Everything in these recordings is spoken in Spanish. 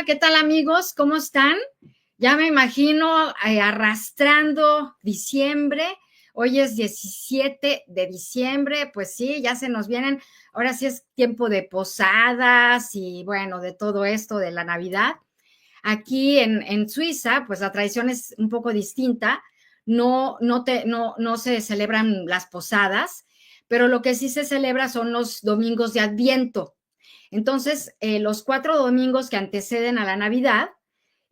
¿qué tal amigos? ¿Cómo están? Ya me imagino arrastrando diciembre. Hoy es 17 de diciembre, pues sí, ya se nos vienen. Ahora sí es tiempo de posadas y bueno, de todo esto de la Navidad. Aquí en Suiza, pues la tradición es un poco distinta. No se celebran las posadas, pero lo que sí se celebra son los domingos de Adviento. Entonces, los 4 domingos que anteceden a la Navidad,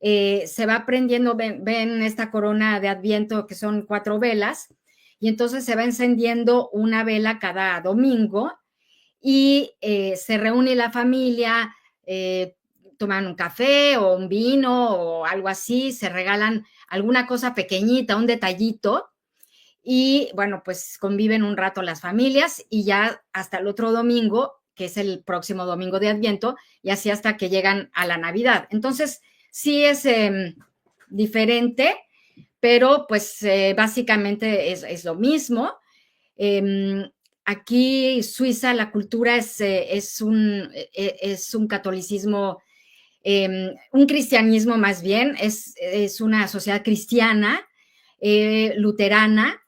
se va prendiendo, ven esta corona de Adviento que son 4 velas, y entonces se va encendiendo una vela cada domingo y se reúne la familia, toman un café o un vino o algo así, se regalan alguna cosa pequeñita, un detallito, y bueno, pues conviven un rato las familias y ya hasta el otro domingo, que es el próximo domingo de Adviento, y así hasta que llegan a la Navidad. Entonces, sí es diferente, pero pues básicamente es lo mismo. Aquí Suiza la cultura es un catolicismo, un cristianismo más bien, es una sociedad cristiana, luterana,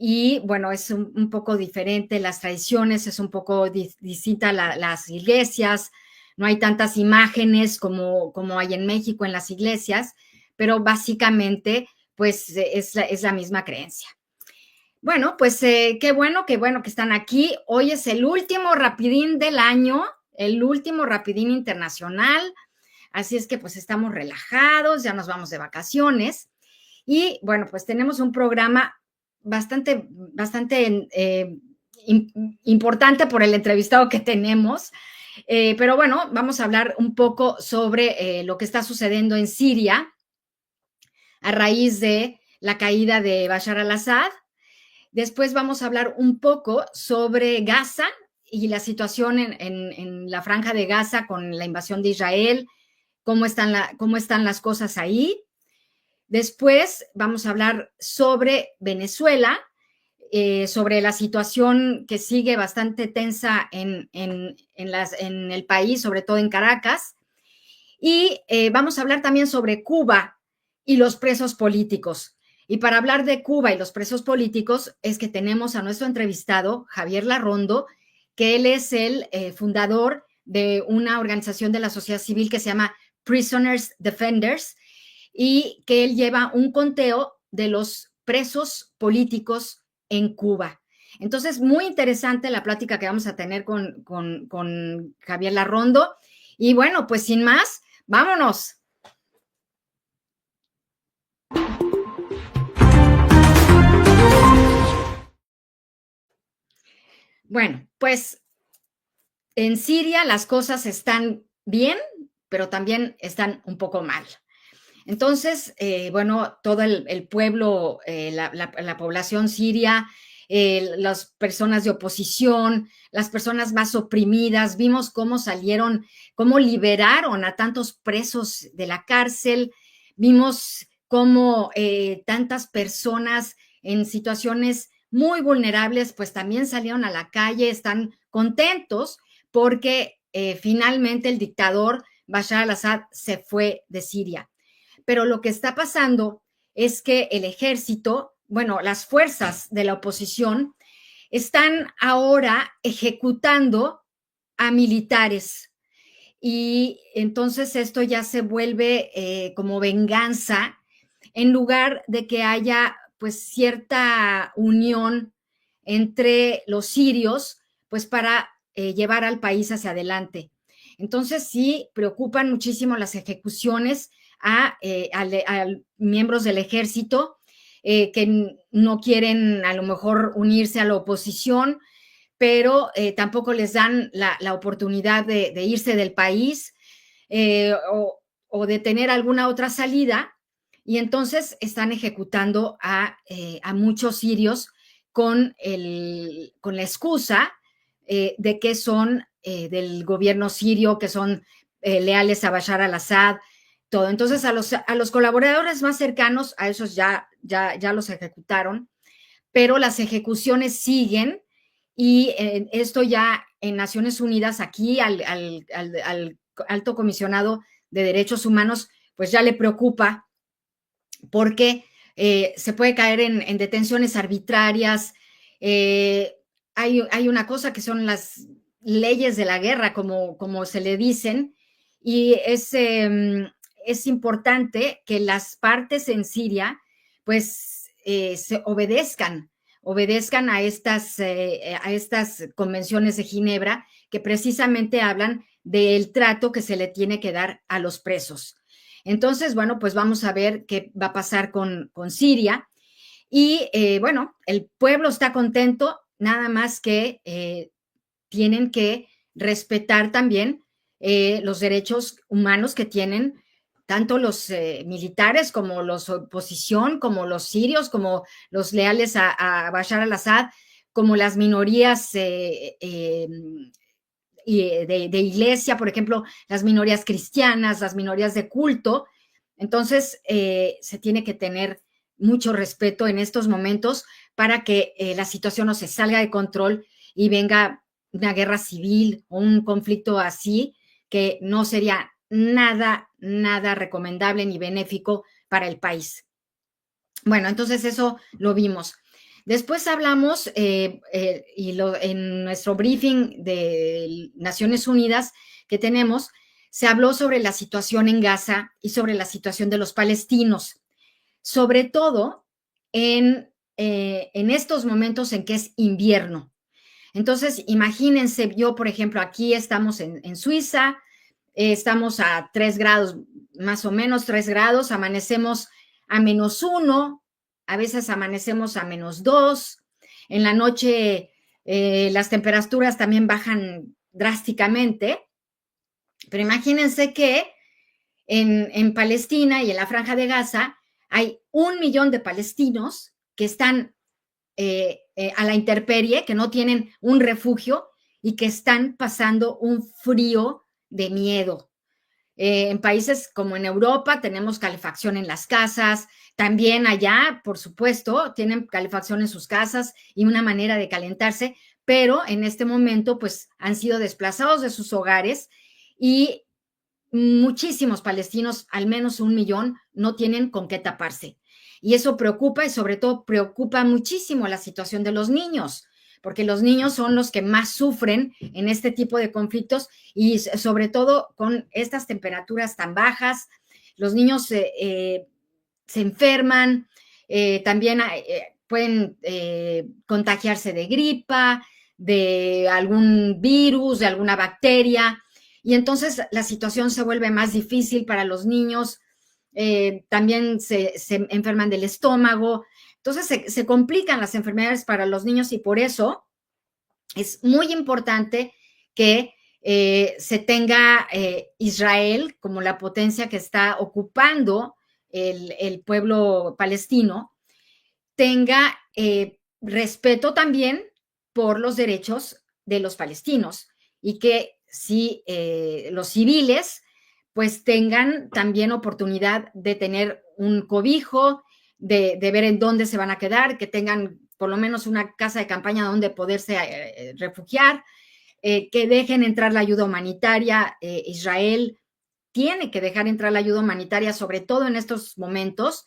y bueno, es un poco diferente, las tradiciones es un poco distinta, las iglesias, no hay tantas imágenes como hay en México en las iglesias, pero básicamente pues es la misma creencia. Bueno, pues qué bueno que están aquí. Hoy es el último rapidín del año, el último rapidín internacional. Así es que pues estamos relajados, ya nos vamos de vacaciones. Y bueno, pues tenemos un programa bastante importante por el entrevistado que tenemos. Pero bueno, vamos a hablar un poco sobre lo que está sucediendo en Siria a raíz de la caída de Bashar al-Assad. Después vamos a hablar un poco sobre Gaza y la situación en la franja de Gaza con la invasión de Israel, cómo están las cosas ahí. Después vamos a hablar sobre Venezuela, sobre la situación que sigue bastante tensa en el país, sobre todo en Caracas. Y vamos a hablar también sobre Cuba y los presos políticos. Y para hablar de Cuba y los presos políticos es que tenemos a nuestro entrevistado, Javier Larrondo, que él es el fundador de una organización de la sociedad civil que se llama Prisoners Defenders, y que él lleva un conteo de los presos políticos en Cuba. Entonces, muy interesante la plática que vamos a tener con Javier Larrondo. Y bueno, pues sin más, vámonos. Bueno, pues en Siria las cosas están bien, pero también están un poco mal. Entonces, bueno, todo el pueblo, la población siria, las personas de oposición, las personas más oprimidas, vimos cómo salieron, cómo liberaron a tantos presos de la cárcel, vimos cómo tantas personas en situaciones muy vulnerables, pues también salieron a la calle, están contentos porque finalmente el dictador Bashar al-Assad se fue de Siria. Pero lo que está pasando es que el ejército, bueno, las fuerzas de la oposición están ahora ejecutando a militares, y entonces esto ya se vuelve como venganza, en lugar de que haya pues cierta unión entre los sirios, pues para llevar al país hacia adelante. Entonces sí preocupan muchísimo las ejecuciones a miembros del ejército que no quieren a lo mejor unirse a la oposición, pero tampoco les dan la oportunidad de irse del país, o de tener alguna otra salida, y entonces están ejecutando a muchos sirios con la excusa de que son del gobierno sirio, que son leales a Bashar al-Assad, todo. Entonces a los colaboradores más cercanos, a esos ya los ejecutaron, pero las ejecuciones siguen, y esto ya en Naciones Unidas, aquí al alto comisionado de Derechos Humanos, pues ya le preocupa porque se puede caer en detenciones arbitrarias. Hay una cosa que son las leyes de la guerra, como se le dicen, y es importante que las partes en Siria, pues, se obedezcan a estas convenciones de Ginebra, que precisamente hablan del trato que se le tiene que dar a los presos. Entonces, bueno, pues vamos a ver qué va a pasar con Siria. Y bueno, el pueblo está contento, nada más que tienen que respetar también los derechos humanos que tienen tanto los militares como los oposición, como los sirios, como los leales a Bashar al-Assad, como las minorías de iglesia, por ejemplo, las minorías cristianas, las minorías de culto. Entonces, se tiene que tener mucho respeto en estos momentos para que la situación no se salga de control y venga una guerra civil o un conflicto así, que no sería nada, nada recomendable ni benéfico para el país. Bueno, entonces eso lo vimos. Después hablamos, en nuestro briefing de Naciones Unidas que tenemos, se habló sobre la situación en Gaza y sobre la situación de los palestinos, sobre todo en estos momentos en que es invierno. Entonces, imagínense, yo, por ejemplo, aquí estamos en Suiza, estamos a 3 grados, más o menos 3 grados, amanecemos a -1, a veces amanecemos a -2. En la noche las temperaturas también bajan drásticamente, pero imagínense que en Palestina y en la Franja de Gaza hay 1 millón de palestinos que están a la intemperie, que no tienen un refugio y que están pasando un frío de miedo. En países como en Europa tenemos calefacción en las casas, también allá, por supuesto, tienen calefacción en sus casas y una manera de calentarse, pero en este momento pues han sido desplazados de sus hogares y muchísimos palestinos, al menos 1 millón, no tienen con qué taparse. Y eso preocupa y sobre todo preocupa muchísimo la situación de los niños, porque los niños son los que más sufren en este tipo de conflictos y sobre todo con estas temperaturas tan bajas. Los niños se enferman, también pueden contagiarse de gripa, de algún virus, de alguna bacteria, y entonces la situación se vuelve más difícil para los niños, también se enferman del estómago, entonces se complican las enfermedades para los niños y por eso es muy importante que se tenga Israel como la potencia que está ocupando el pueblo palestino, tenga respeto también por los derechos de los palestinos y que si los civiles pues tengan también oportunidad de tener un cobijo, de ver en dónde se van a quedar, que tengan por lo menos una casa de campaña donde poderse refugiar, que dejen entrar la ayuda humanitaria. Israel tiene que dejar entrar la ayuda humanitaria, sobre todo en estos momentos,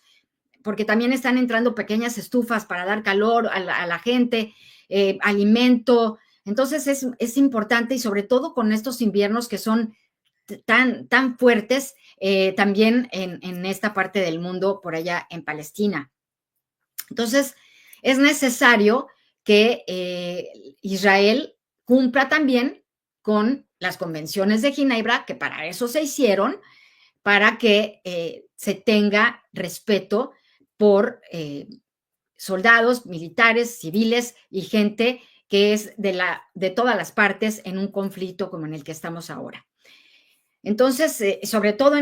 porque también están entrando pequeñas estufas para dar calor a la gente, alimento. Entonces es importante y sobre todo con estos inviernos que son tan fuertes también en esta parte del mundo, por allá en Palestina. Entonces, es necesario que Israel cumpla también con las convenciones de Ginebra, que para eso se hicieron, para que se tenga respeto por soldados, militares, civiles y gente que es de todas las partes en un conflicto como en el que estamos ahora. Entonces, sobre todo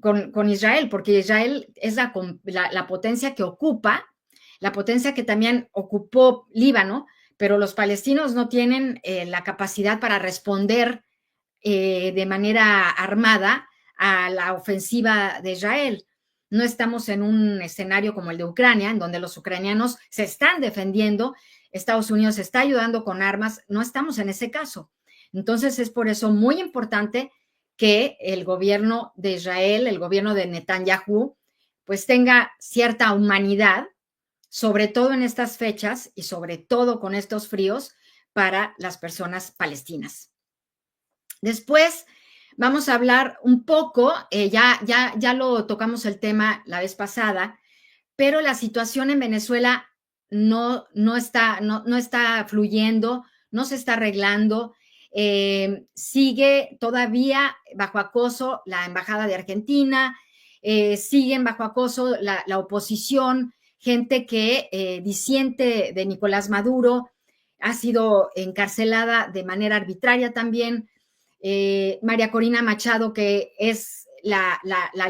con Israel, porque Israel es la potencia que ocupa, la potencia que también ocupó Líbano, pero los palestinos no tienen la capacidad para responder de manera armada a la ofensiva de Israel. No estamos en un escenario como el de Ucrania, en donde los ucranianos se están defendiendo, Estados Unidos está ayudando con armas, no estamos en ese caso. Entonces es por eso muy importante que el gobierno de Israel, el gobierno de Netanyahu, pues tenga cierta humanidad, sobre todo en estas fechas y sobre todo con estos fríos para las personas palestinas. Después vamos a hablar un poco, ya lo tocamos el tema la vez pasada, pero la situación en Venezuela no está fluyendo, no se está arreglando. Sigue todavía bajo acoso la Embajada de Argentina, siguen bajo acoso la oposición, gente que disiente de Nicolás Maduro, ha sido encarcelada de manera arbitraria también. María Corina Machado, que es la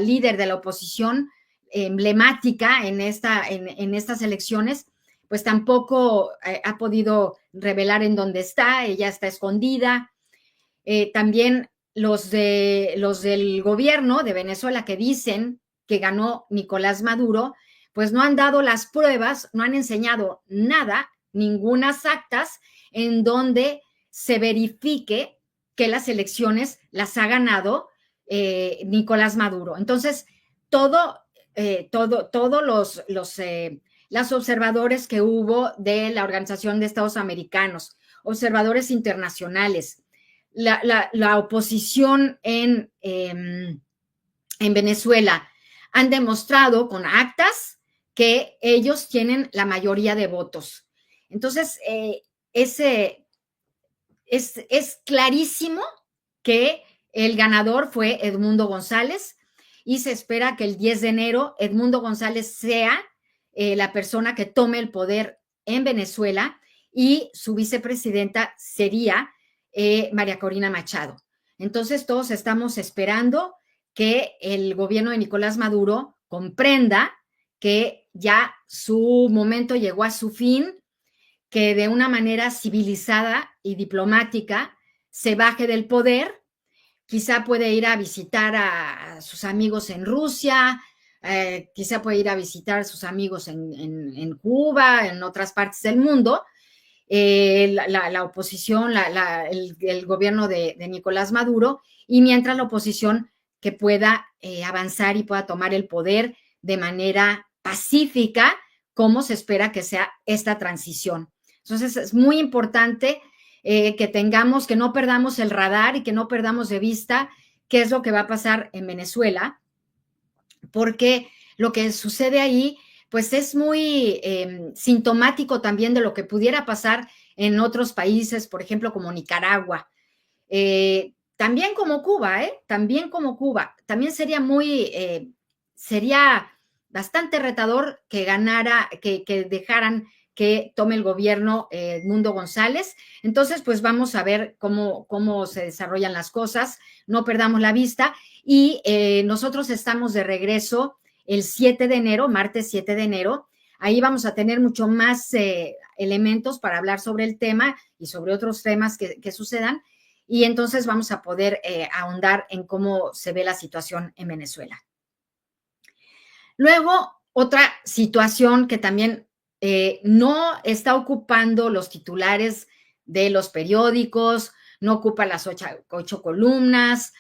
líder de la oposición, emblemática en estas elecciones, pues tampoco ha podido revelar en dónde está, ella está escondida. También los del gobierno de Venezuela que dicen que ganó Nicolás Maduro, pues no han dado las pruebas, no han enseñado nada, ningunas actas en donde se verifique que las elecciones las ha ganado Nicolás Maduro. Entonces, todos las observadores que hubo de la Organización de Estados Americanos, observadores internacionales, la oposición en Venezuela han demostrado con actas que ellos tienen la mayoría de votos. Entonces, es clarísimo que el ganador fue Edmundo González y se espera que el 10 de enero Edmundo González sea la persona que tome el poder en Venezuela y su vicepresidenta sería María Corina Machado. Entonces todos estamos esperando que el gobierno de Nicolás Maduro comprenda que ya su momento llegó a su fin, que de una manera civilizada y diplomática se baje del poder. Quizá puede ir a visitar a sus amigos en Rusia, quizá puede ir a visitar a sus amigos en Cuba, en otras partes del mundo. La oposición, el gobierno de Nicolás Maduro, y mientras la oposición que pueda avanzar y pueda tomar el poder de manera pacífica, como se espera que sea esta transición. Entonces es muy importante que no perdamos el radar y que no perdamos de vista qué es lo que va a pasar en Venezuela, porque lo que sucede ahí pues es muy sintomático también de lo que pudiera pasar en otros países, por ejemplo, como Nicaragua. También como Cuba, también como Cuba. También sería bastante retador que dejaran que tome el gobierno Edmundo González. Entonces, pues vamos a ver cómo se desarrollan las cosas, no perdamos la vista. Y nosotros estamos de regreso el 7 de enero, martes 7 de enero. Ahí vamos a tener mucho más elementos para hablar sobre el tema y sobre otros temas que sucedan. Y entonces vamos a poder ahondar en cómo se ve la situación en Venezuela. Luego, otra situación que también no está ocupando los titulares de los periódicos, no ocupa las 8 columnas,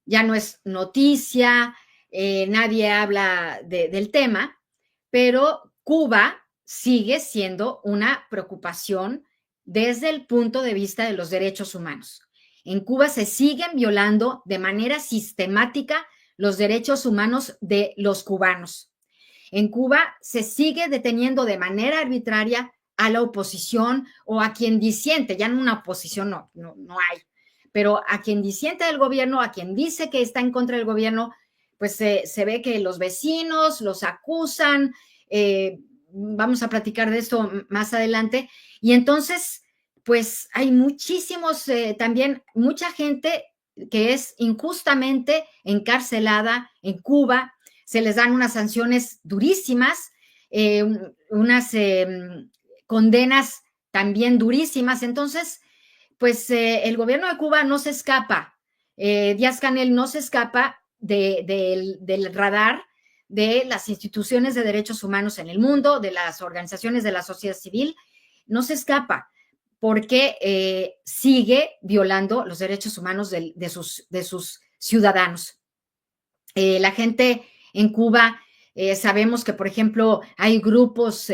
ya no es noticia, nadie habla del tema, pero Cuba sigue siendo una preocupación desde el punto de vista de los derechos humanos. En Cuba se siguen violando de manera sistemática los derechos humanos de los cubanos. En Cuba se sigue deteniendo de manera arbitraria a la oposición o a quien disiente, ya en una oposición no hay, pero a quien disiente del gobierno, a quien dice que está en contra del gobierno, pues se ve que los vecinos los acusan, vamos a platicar de esto más adelante, y entonces, pues hay también mucha gente que es injustamente encarcelada en Cuba, se les dan unas sanciones durísimas, unas condenas también durísimas, entonces, pues el gobierno de Cuba no se escapa, Díaz-Canel no se escapa del radar de las instituciones de derechos humanos en el mundo, de las organizaciones de la sociedad civil, no se escapa porque sigue violando los derechos humanos de sus ciudadanos. La gente en Cuba, sabemos que, por ejemplo, hay grupos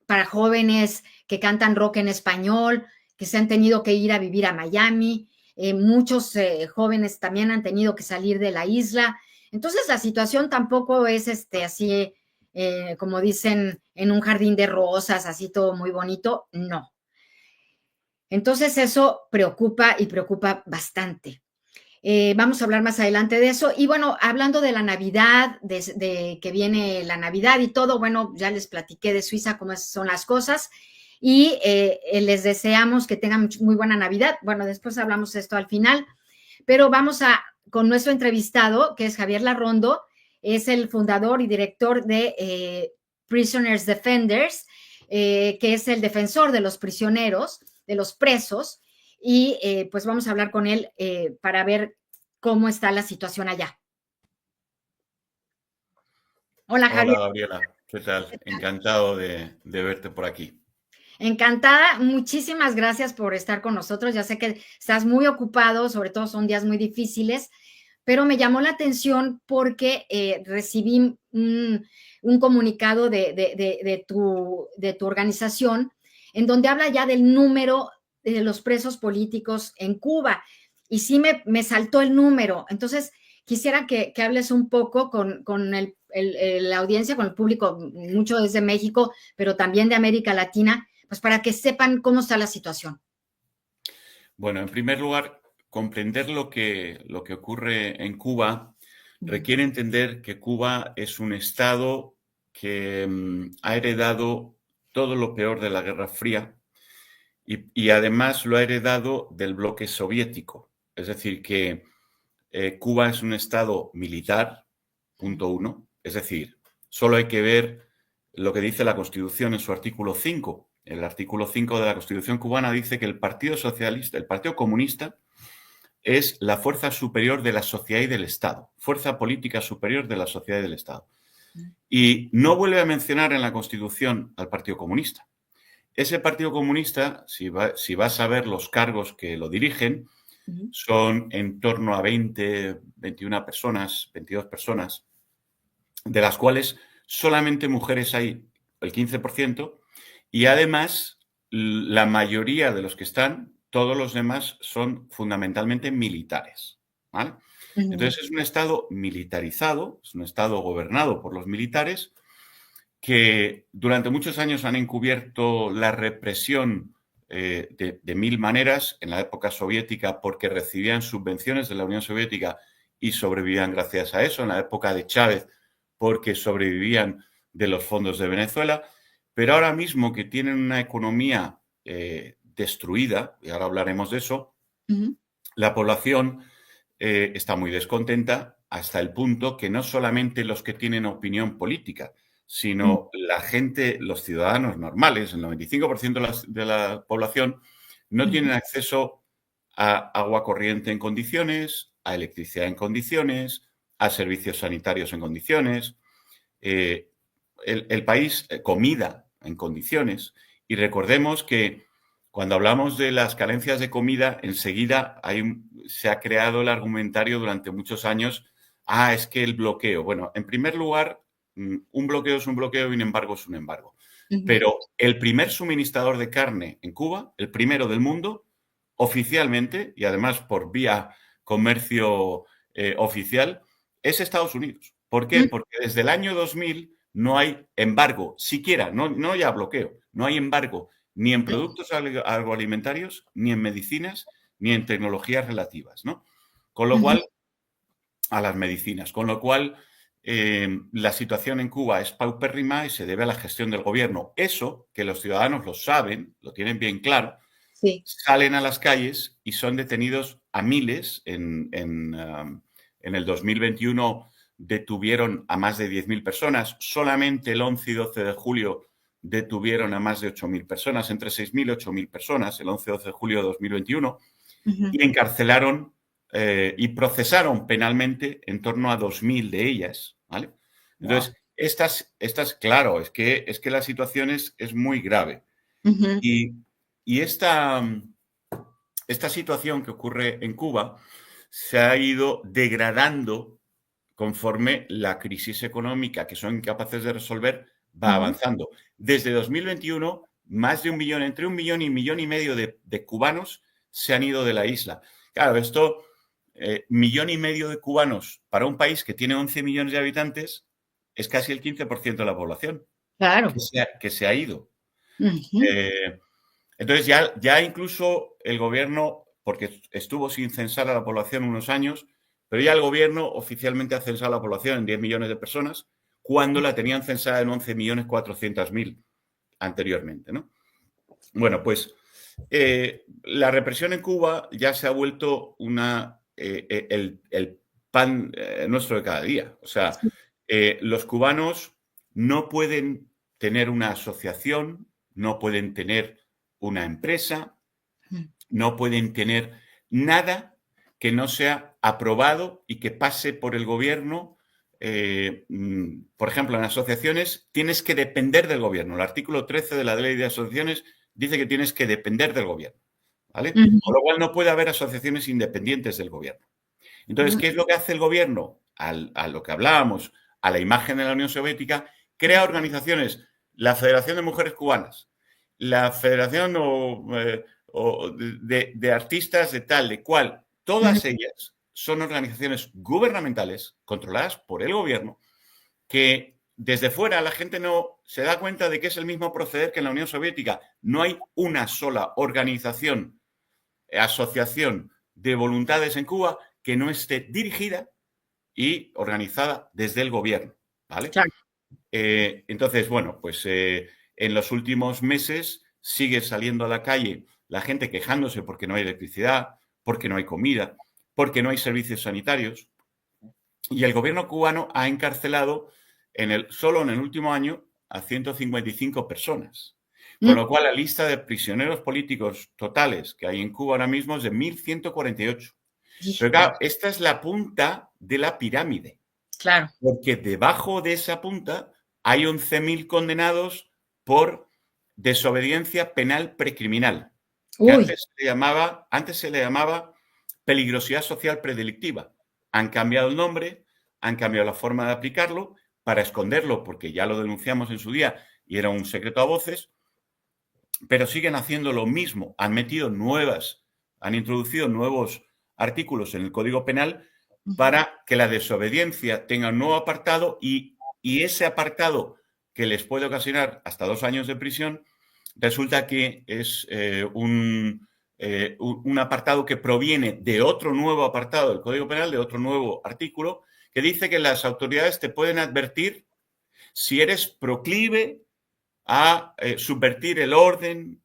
para jóvenes que cantan rock en español, que se han tenido que ir a vivir a Miami. Muchos jóvenes también han tenido que salir de la isla. Entonces, la situación tampoco es así, como dicen, en un jardín de rosas, así todo muy bonito. No. Entonces, eso preocupa y preocupa bastante. Vamos a hablar más adelante de eso. Y bueno, hablando de la Navidad, de que viene la Navidad y todo, bueno, ya les platiqué de Suiza cómo son las cosas y les deseamos que tengan muy buena Navidad. Bueno, después hablamos de esto al final, pero vamos con nuestro entrevistado, que es Javier Larrondo, es el fundador y director de Prisoners Defenders, que es el defensor de los prisioneros, de los presos, y pues vamos a hablar con él para ver cómo está la situación allá. Hola, Hola Javier. Gabriela, ¿qué tal? Encantado de verte por aquí. Encantada, muchísimas gracias por estar con nosotros. Ya sé que estás muy ocupado, sobre todo son días muy difíciles, pero me llamó la atención porque recibí un comunicado de tu organización en donde habla ya del número de los presos políticos en Cuba. Y sí me saltó el número. Entonces, quisiera que hables un poco con la audiencia, con el público, mucho desde México, pero también de América Latina, pues para que sepan cómo está la situación. Bueno, en primer lugar, comprender lo que ocurre en Cuba requiere entender que Cuba es un estado que ha heredado todo lo peor de la Guerra Fría y además lo ha heredado del bloque soviético. Es decir, que Cuba es un estado militar, punto uno. Es decir, solo hay que ver lo que dice la Constitución en su artículo 5. El artículo 5 de la Constitución cubana dice que el Partido Socialista, el Partido Comunista, es la fuerza superior de la sociedad y del Estado, fuerza política superior de la sociedad y del Estado. Y no vuelve a mencionar en la Constitución al Partido Comunista. Ese Partido Comunista, si vas a ver los cargos que lo dirigen, son en torno a 20, 21 personas, 22 personas, de las cuales solamente mujeres hay el 15%, y además la mayoría de los que están, todos los demás son fundamentalmente militares, ¿vale? Entonces es un estado militarizado, es un estado gobernado por los militares que durante muchos años han encubierto la represión de mil maneras en la época soviética porque recibían subvenciones de la Unión Soviética y sobrevivían gracias a eso, en la época de Chávez porque sobrevivían de los fondos de Venezuela, pero ahora mismo que tienen una economía destruida, y ahora hablaremos de eso, la población está muy descontenta hasta el punto que no solamente los que tienen opinión política, sino la gente, los ciudadanos normales, el 95% de la población, no tienen acceso a agua corriente en condiciones, a electricidad en condiciones, a servicios sanitarios en condiciones, el país, comida en condiciones. Y recordemos que cuando hablamos de las carencias de comida, enseguida se ha creado el argumentario durante muchos años, es que el bloqueo. Bueno, en primer lugar, un bloqueo es un bloqueo y un embargo es un embargo. Pero el primer suministrador de carne en Cuba, el primero del mundo, oficialmente, y además por vía comercio oficial, es Estados Unidos. ¿Por qué? Porque desde el año 2000 no hay embargo, siquiera, no ya bloqueo, no hay embargo ni en productos agroalimentarios, ni en medicinas, ni en tecnologías relativas, ¿no? Con lo cual, a las medicinas, con lo cual la situación en Cuba es paupérrima y se debe a la gestión del gobierno. Eso, que los ciudadanos lo saben, lo tienen bien claro, sí. Salen a las calles y son detenidos a miles. En el 2021 detuvieron a más de 10.000 personas. Solamente el 11 y 12 de julio detuvieron a más de 8.000 personas, entre 6.000 y 8.000 personas, el 11 y 12 de julio de 2021, y encarcelaron y procesaron penalmente en torno a 2.000 de ellas, ¿vale? Entonces, estas, claro, es que la situación es muy grave. Y esta situación que ocurre en Cuba se ha ido degradando conforme la crisis económica que son incapaces de resolver va Ujú. avanzando. Desde 2021, más de 1 millón, entre 1 millón y 1,5 millones de cubanos se han ido de la isla. Claro, esto, 1,5 millones de cubanos para un país que tiene 11 millones de habitantes es casi el 15% de la población Claro. que se ha ido. Ujú. Eh, entonces ya incluso el gobierno, porque estuvo sin censar a la población unos años, pero ya el gobierno oficialmente ha censado a la población en 10 millones de personas, cuando la tenían censada en 11.400.000 anteriormente, ¿no? Bueno, pues la represión en Cuba ya se ha vuelto el pan nuestro de cada día. O sea, Sí. los cubanos no pueden tener una asociación, no pueden tener una empresa, Mm. no pueden tener nada que no sea aprobado y que pase por el gobierno. Por ejemplo, en asociaciones tienes que depender del gobierno. El artículo 13 de la Ley de Asociaciones dice que tienes que depender del gobierno, ¿vale? Con Ujú. lo cual no puede haber asociaciones independientes del gobierno. Entonces, Mm. ¿qué es lo que hace el gobierno? A lo que hablábamos, a la imagen de la Unión Soviética, crea organizaciones, la Federación de Mujeres Cubanas, la Federación de Artistas de tal, de cual, Ujú. todas ellas son organizaciones gubernamentales controladas por el gobierno que desde fuera la gente no se da cuenta de que es el mismo proceder que en la Unión Soviética. No hay una sola organización, asociación de voluntades en Cuba que no esté dirigida y organizada desde el gobierno, ¿vale? Claro. Entonces, bueno, pues en los últimos meses sigue saliendo a la calle la gente quejándose porque no hay electricidad, porque no hay comida, porque no hay servicios sanitarios. Y el gobierno cubano ha encarcelado solo en el último año a 155 personas. Con Mm. lo cual, la lista de prisioneros políticos totales que hay en Cuba ahora mismo es de 1.148. Pero Híjole. claro, esta es la punta de la pirámide, Claro. porque debajo de esa punta hay 11.000 condenados por desobediencia penal precriminal, que Uy. antes se le llamaba peligrosidad social predelictiva. Han cambiado el nombre, han cambiado la forma de aplicarlo para esconderlo, porque ya lo denunciamos en su día y era un secreto a voces, pero siguen haciendo lo mismo. Han introducido nuevos artículos en el Código Penal Ujú. para que la desobediencia tenga un nuevo apartado y ese apartado que les puede ocasionar hasta 2 años de prisión, resulta que es un apartado que proviene de otro nuevo apartado del Código Penal, de otro nuevo artículo, que dice que las autoridades te pueden advertir si eres proclive a subvertir el orden,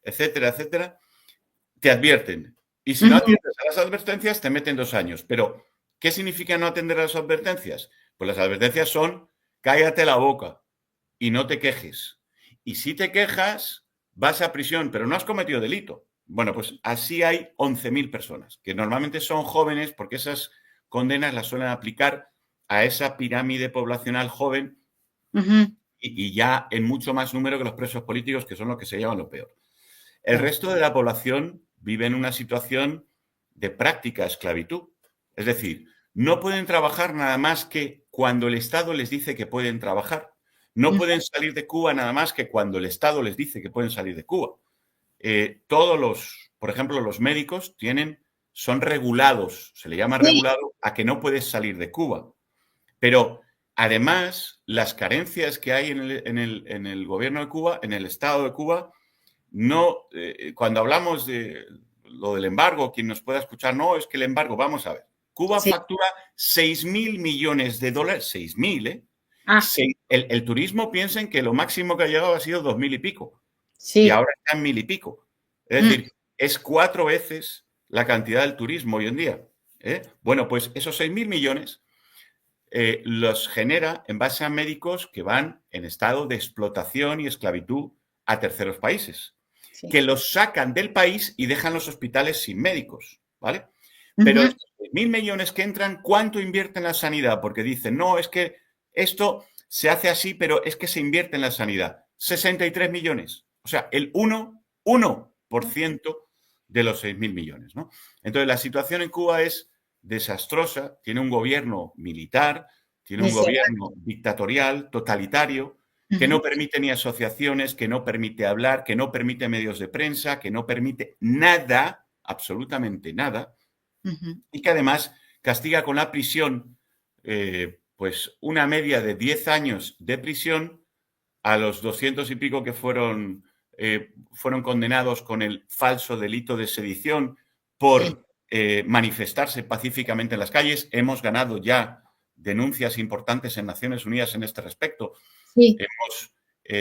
etcétera, etcétera, te advierten. Y si no Ujú. atiendes a las advertencias, te meten 2 años. Pero, ¿qué significa no atender a las advertencias? Pues las advertencias son cállate la boca y no te quejes. Y si te quejas, vas a prisión, pero no has cometido delito. Bueno, pues así hay 11.000 personas, que normalmente son jóvenes porque esas condenas las suelen aplicar a esa pirámide poblacional joven Ujú. y ya en mucho más número que los presos políticos, que son los que se llevan lo peor. El Claro. resto de la población vive en una situación de práctica esclavitud. Es decir, no pueden trabajar nada más que cuando el Estado les dice que pueden trabajar. No Ujú. pueden salir de Cuba nada más que cuando el Estado les dice que pueden salir de Cuba. Por ejemplo, los médicos son regulados, se le llama Sí. regulado a que no puedes salir de Cuba. Pero además, las carencias que hay en el gobierno de Cuba, en el Estado de Cuba, no, cuando hablamos de lo del embargo, quien nos pueda escuchar, no, es que el embargo, vamos a ver. Cuba Sí. factura 6.000 millones de dólares, 6.000, ¿eh? Ah, El turismo, piensen que lo máximo que ha llegado ha sido 2.000 y pico, y sí. ahora está en 1.000 y pico. Es Mm. decir, es 4 veces la cantidad del turismo hoy en día. Bueno, pues esos 6.000 millones los genera en base a médicos que van en estado de explotación y esclavitud a terceros países, Sí. que los sacan del país y dejan los hospitales sin médicos, ¿vale? Pero Ujú. estos 1.000 millones que entran, ¿cuánto invierte en la sanidad? Porque dicen, no, es que esto se hace así, pero es que se invierte en la sanidad. 63 millones. O sea, el 1% de los 6.000 millones, ¿no? Entonces, la situación en Cuba es desastrosa, tiene un gobierno militar, tiene un Miserable. gobierno dictatorial, totalitario, que no Ujú, permite ni asociaciones, que no permite hablar, que no permite medios de prensa, que no permite nada, absolutamente nada, ujú. y que además castiga con la prisión, pues una media de 10 años de prisión a los 200 y pico que fueron condenados con el falso delito de sedición Sí, por manifestarse pacíficamente en las calles. Hemos ganado ya denuncias importantes en Naciones Unidas en este respecto. sí.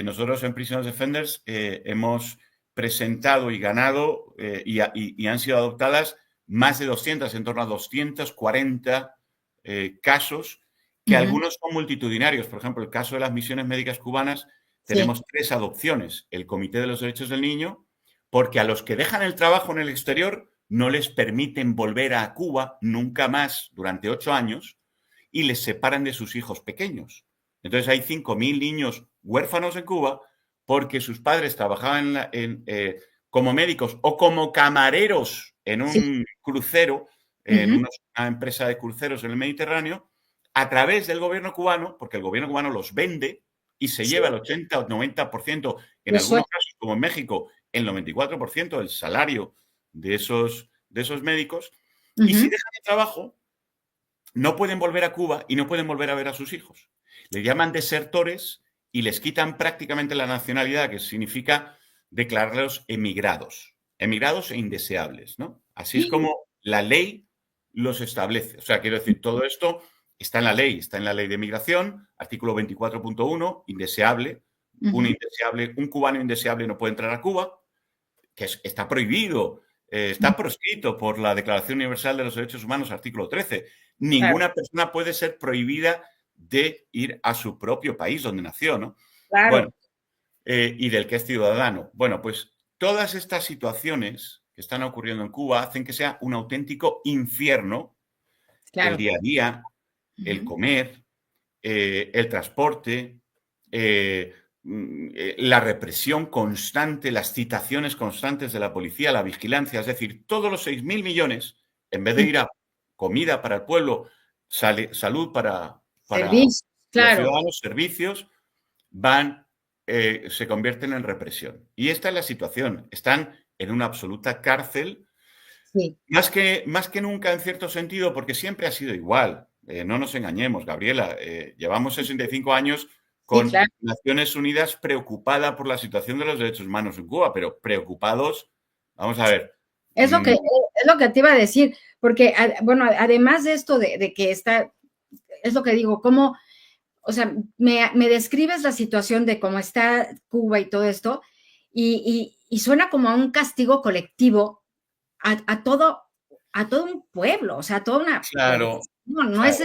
Nosotros en Prisoners Defenders hemos presentado y ganado y han sido adoptadas más de 200, en torno a 240 casos, que Ujú, algunos son multitudinarios. Por ejemplo, el caso de las misiones médicas cubanas, sí, tenemos 3 adopciones. El Comité de los Derechos del Niño, porque a los que dejan el trabajo en el exterior no les permiten volver a Cuba nunca más durante 8 años y les separan de sus hijos pequeños. Entonces hay 5.000 niños huérfanos en Cuba porque sus padres trabajaban como médicos o como camareros en sí. un crucero, en Ujú, una empresa de cruceros en el Mediterráneo, a través del gobierno cubano, porque el gobierno cubano los vende y se sí. lleva el 80 o 90%, en Los algunos sueldos. casos, como en México, el 94% del salario de esos médicos. Y si Ujú, dejan el trabajo, no pueden volver a Cuba y no pueden volver a ver a sus hijos. Le llaman desertores y les quitan prácticamente la nacionalidad, que significa declararlos emigrados, emigrados e indeseables, ¿no? Así es sí. como la ley los establece. O sea, quiero decir, todo esto está en la ley de migración, artículo 24.1, indeseable, Ujú, un cubano indeseable no puede entrar a Cuba, que está prohibido, ujú, está proscrito por la Declaración Universal de los Derechos Humanos, artículo 13. claro, Ninguna persona puede ser prohibida de ir a su propio país donde nació, ¿no? Bueno, claro, y del que es ciudadano. Bueno, pues todas estas situaciones que están ocurriendo en Cuba hacen que sea un auténtico infierno el claro. día a día, el Ujú, comer, el transporte, la represión constante, las citaciones constantes de la policía, la vigilancia, es decir, todos los 6.000 millones, en vez de ujú. ir a comida para el pueblo, salud para Servicios, los claro. ciudadanos, servicios, se convierten en represión. Y esta es la situación. Están en una absoluta cárcel Sí, más que nunca, en cierto sentido, porque siempre ha sido igual. No nos engañemos, Gabriela. Llevamos 65 años sí, con claro. Naciones Unidas preocupada por la situación de los derechos humanos en Cuba, pero preocupados, vamos a ver. mm, Es lo que te iba a decir, porque, bueno, además de esto de que está, es lo que digo, cómo, o sea, me describes la situación de cómo está Cuba y todo esto, y suena como a un castigo colectivo a todo, a todo un pueblo, o sea, a toda una claro, población, no es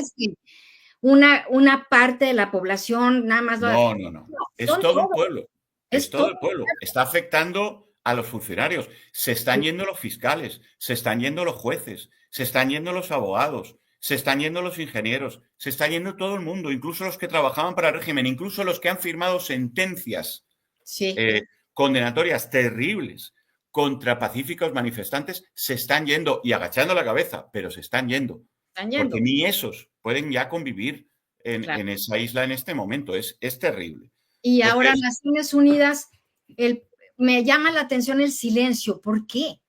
claro. una parte de la población, nada más, No, no, no. no, Es son todo el todos, pueblo. Es es todo todo. el pueblo. Está afectando a los funcionarios. Se están yendo los fiscales, se están yendo los jueces, se están yendo los abogados, se están yendo los ingenieros, se está yendo todo el mundo, incluso los que trabajaban para el régimen, incluso los que han firmado sentencias Sí, eh, condenatorias terribles contra pacíficos manifestantes, se están yendo y agachando la cabeza, pero se están yendo, están porque yendo, ni esos pueden ya convivir claro. en esa isla en este momento. Es terrible. Y ahora Entonces, Naciones Unidas, el, me llama la atención el silencio. ¿Por qué?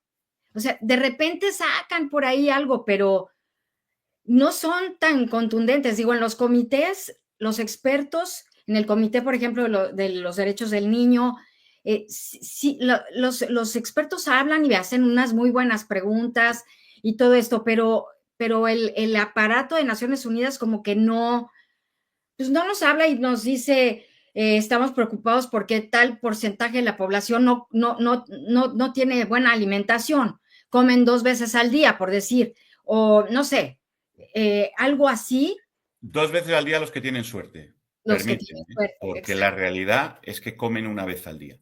O sea, de repente sacan por ahí algo, pero no son tan contundentes. Digo, en los comités, los expertos, en el comité, por ejemplo, de los derechos del niño, sí, los expertos hablan y hacen unas muy buenas preguntas y todo esto, pero el aparato de Naciones Unidas como que no, pues no nos habla y nos dice, estamos preocupados porque tal porcentaje de la población no tiene buena alimentación, comen 2 veces al día, por decir, o no sé, algo así, 2 veces al día los que tienen suerte, los que tienen permíteme, suerte, porque la exacto. realidad es que comen una vez al día.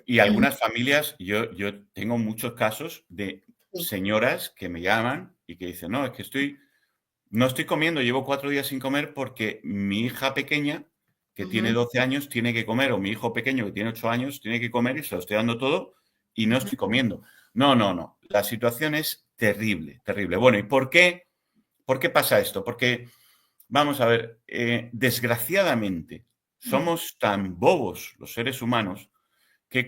Y Ujú, algunas familias, yo tengo muchos casos de sí, señoras que me llaman y que dicen, no, es que no estoy comiendo, llevo 4 días sin comer porque mi hija pequeña, que tiene ujú, 12 años, tiene que comer, o mi hijo pequeño, que tiene 8 años, tiene que comer y se lo estoy dando todo y no ujú. estoy comiendo. No, no, no. La situación es terrible, terrible. Bueno, ¿y por qué? ¿Por qué pasa esto? Porque, vamos a ver, desgraciadamente, Ujú. somos tan bobos los seres humanos que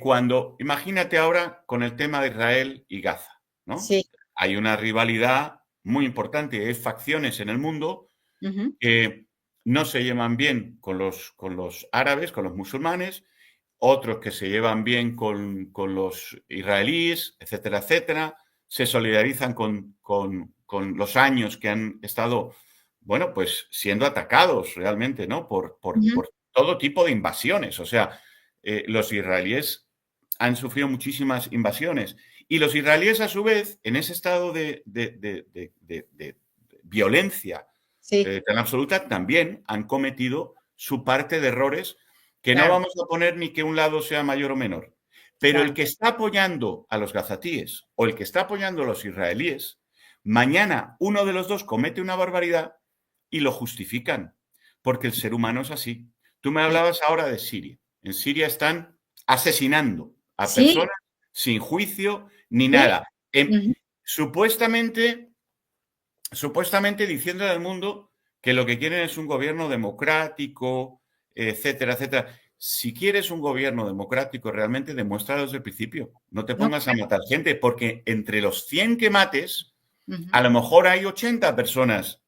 imagínate ahora con el tema de Israel y Gaza, ¿no? Sí. Hay una rivalidad muy importante, hay facciones en el mundo Ujú. que no se llevan bien con los árabes, con los musulmanes, otros que se llevan bien con los israelíes, etcétera, etcétera, se solidarizan con los años que han estado, bueno, pues siendo atacados realmente, ¿no? Ujú. Por todo tipo de invasiones. O sea, los israelíes han sufrido muchísimas invasiones. Y los israelíes, a su vez, en ese estado de violencia Sí, tan absoluta, también han cometido su parte de errores que no claro, vamos a poner ni que un lado sea mayor o menor. Pero el claro. que está apoyando a los gazatíes o el que está apoyando a los israelíes, mañana uno de los dos comete una barbaridad y lo justifican, porque el ser humano es así. Tú me Y hablabas ahora de Siria. En Siria están asesinando a sí, personas sin juicio ni sí. nada. Ujú. Supuestamente supuestamente diciéndole al mundo que lo que quieren es un gobierno democrático, etcétera, etcétera. Si quieres un gobierno democrático, realmente demuéstralo desde el principio. No te No, pongas a matar gente, porque entre los 100 que mates, ujú. a lo mejor hay 80 personas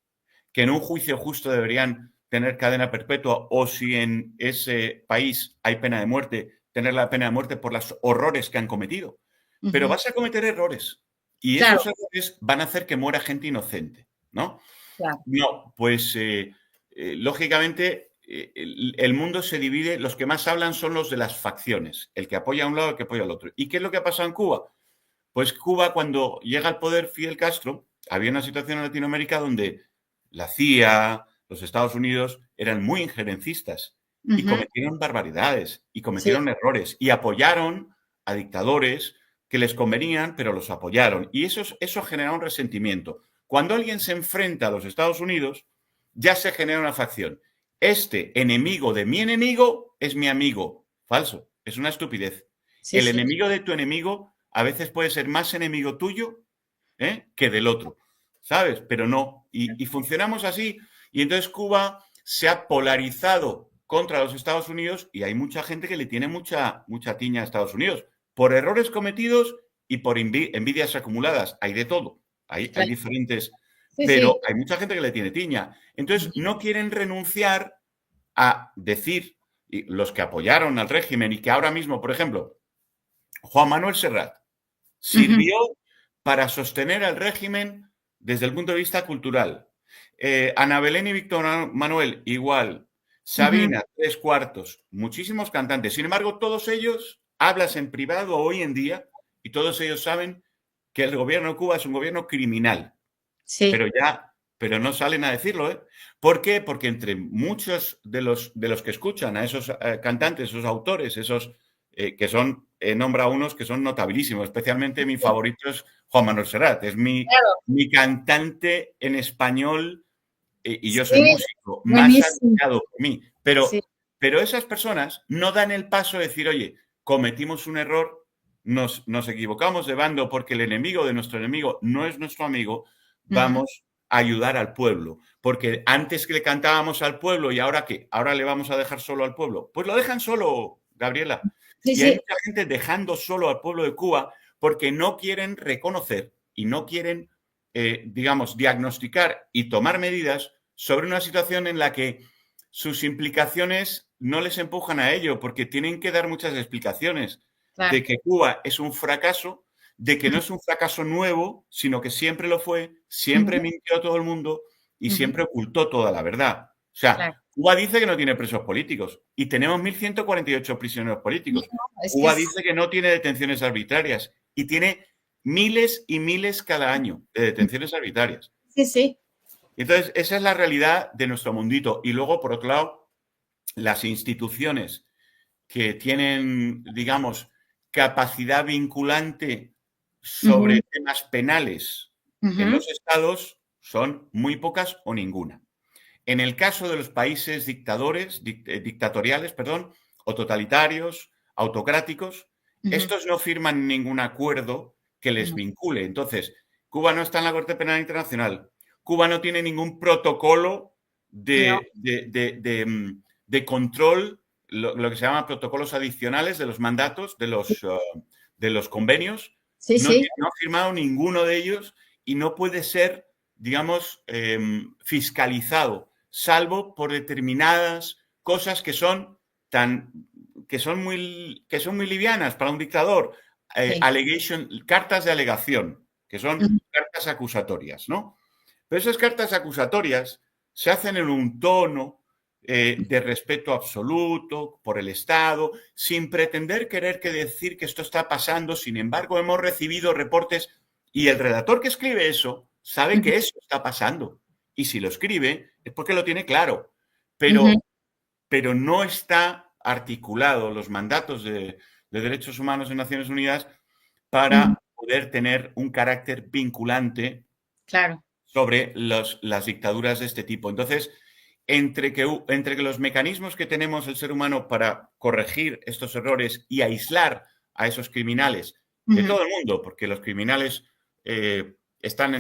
que en un juicio justo deberían tener cadena perpetua, o si en ese país hay pena de muerte, tener la pena de muerte por los horrores que han cometido. Pero Ujú. vas a cometer errores y Claro, esos errores van a hacer que muera gente inocente, ¿no? claro. No, pues lógicamente el mundo se divide, los que más hablan son los de las facciones, el que apoya a un lado, el que apoya al otro. ¿Y qué es lo que ha pasado en Cuba? Pues Cuba, cuando llega al poder Fidel Castro, había una situación en Latinoamérica donde la CIA, los Estados Unidos, eran muy injerencistas y Ujú. cometieron barbaridades y Sí, cometieron errores y apoyaron a dictadores que les convenían, pero los apoyaron. Y eso genera un resentimiento. Cuando alguien se enfrenta a los Estados Unidos, ya se genera una facción. Este enemigo de mi enemigo es mi amigo. Falso, es una estupidez. sí, El sí. enemigo de tu enemigo a veces puede ser más enemigo tuyo, que del otro, ¿sabes? Pero no. Y funcionamos así. Y entonces Cuba se ha polarizado contra los Estados Unidos y hay mucha gente que le tiene mucha tiña a Estados Unidos por errores cometidos y por envidias acumuladas. Hay de todo. Hay Claro. diferentes, Sí, sí. pero hay mucha gente que le tiene tiña. Ujú. Entonces no quieren renunciar a decir, y los que apoyaron al régimen y que ahora mismo, por ejemplo, Juan Manuel Serrat Ujú. sirvió para sostener al régimen desde el punto de vista cultural. Ana Belén y Víctor Manuel, igual. Ujú. Sabina, tres cuartos. Muchísimos cantantes. Sin embargo, todos ellos hablas en privado hoy en día y todos ellos saben que el gobierno de Cuba es un gobierno criminal. Sí. Pero pero no salen a decirlo, ¿eh? ¿Por qué? Porque entre muchos de los que escuchan a esos cantantes, esos autores, esos que son, nombra unos que son notabilísimos, especialmente mi Sí, favorito es Juan Manuel Serrat, es claro. mi cantante en español y yo soy Sí, músico, más buenísimo. admirado por mí. Sí. Pero esas personas no dan el paso de decir, oye, cometimos un error, nos equivocamos de bando porque el enemigo de nuestro enemigo no es nuestro amigo, Ujú. vamos a ayudar al pueblo. Porque antes que le cantábamos al pueblo y ahora qué, ahora le vamos a dejar solo al pueblo. Pues lo dejan solo, Gabriela. Sí, Y hay sí. mucha gente dejando solo al pueblo de Cuba porque no quieren reconocer y no quieren, digamos, diagnosticar y tomar medidas sobre una situación en la que sus implicaciones no les empujan a ello, porque tienen que dar muchas explicaciones de Claro. que Cuba es un fracaso, de que no Ujú. es un fracaso nuevo, sino que siempre lo fue, siempre Ujú. mintió a todo el mundo y Ujú. siempre ocultó toda la verdad. O Claro. sea, Cuba dice que no tiene presos políticos y tenemos 1.148 prisioneros Sí, políticos. no, es que Cuba es dice que no tiene detenciones arbitrarias y tiene miles y miles cada año de detenciones arbitrarias. sí, sí. Entonces, esa es la realidad de nuestro mundito. Y luego, por otro lado, las instituciones que tienen, digamos, capacidad vinculante Ujú. sobre temas penales en Ujú. los estados son muy pocas o ninguna. En el caso de los países dictatoriales, perdón, o totalitarios, autocráticos, Ujú. estos no firman ningún acuerdo que les vincule. Entonces, Cuba no está en la Corte Penal Internacional. Cuba no tiene ningún protocolo No, de control, lo que se llama protocolos adicionales de los mandatos, de los convenios. sí, No, sí. no ha firmado ninguno de ellos y no puede ser, digamos, fiscalizado, salvo por determinadas cosas que son muy livianas para un dictador. Sí. Cartas de alegación, que son Ujú, cartas acusatorias, ¿no? Pero esas cartas acusatorias se hacen en un tono de respeto absoluto por el Estado, sin pretender querer que decir que esto está pasando. Sin embargo, hemos recibido reportes y el redactor que escribe eso sabe ujú, que eso está pasando. Y si lo escribe es porque lo tiene claro. ujú, Pero no está articulado los mandatos de derechos humanos de Naciones Unidas ujú. para poder tener un carácter vinculante Claro. sobre las dictaduras de este tipo. Entonces, entre que los mecanismos que tenemos el ser humano para corregir estos errores y aislar a esos criminales de Ujú. todo el mundo, porque los criminales están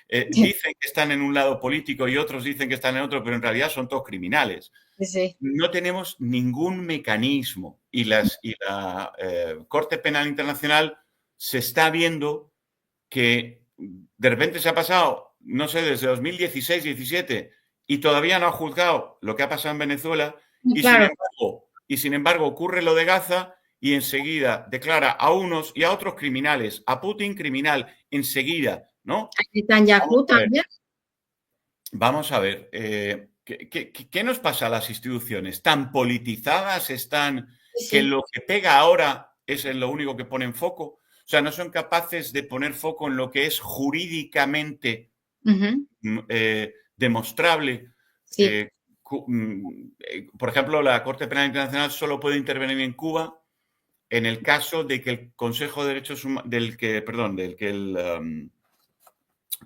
Sí, dicen que están en un lado político y otros dicen que están en otro, pero en realidad son todos criminales. sí, sí. No tenemos ningún mecanismo y la Corte Penal Internacional se está viendo que de repente se ha pasado, no sé, desde 2016-17 y todavía no ha juzgado lo que ha pasado en Venezuela Sí, claro. y sin embargo ocurre lo de Gaza y enseguida declara a unos y a otros criminales, a Putin criminal, enseguida, ¿no? Vamos Netanyahu a ver, también. vamos a ver, ¿qué nos pasa a las instituciones? ¿Tan politizadas están Sí, que sí. lo que pega ahora es en lo único que ponen foco? O sea, no son capaces de poner foco en lo que es jurídicamente Ujú. demostrable. Sí. Por ejemplo, la Corte Penal Internacional solo puede intervenir en Cuba en el caso de que el Consejo de Derechos Humanos,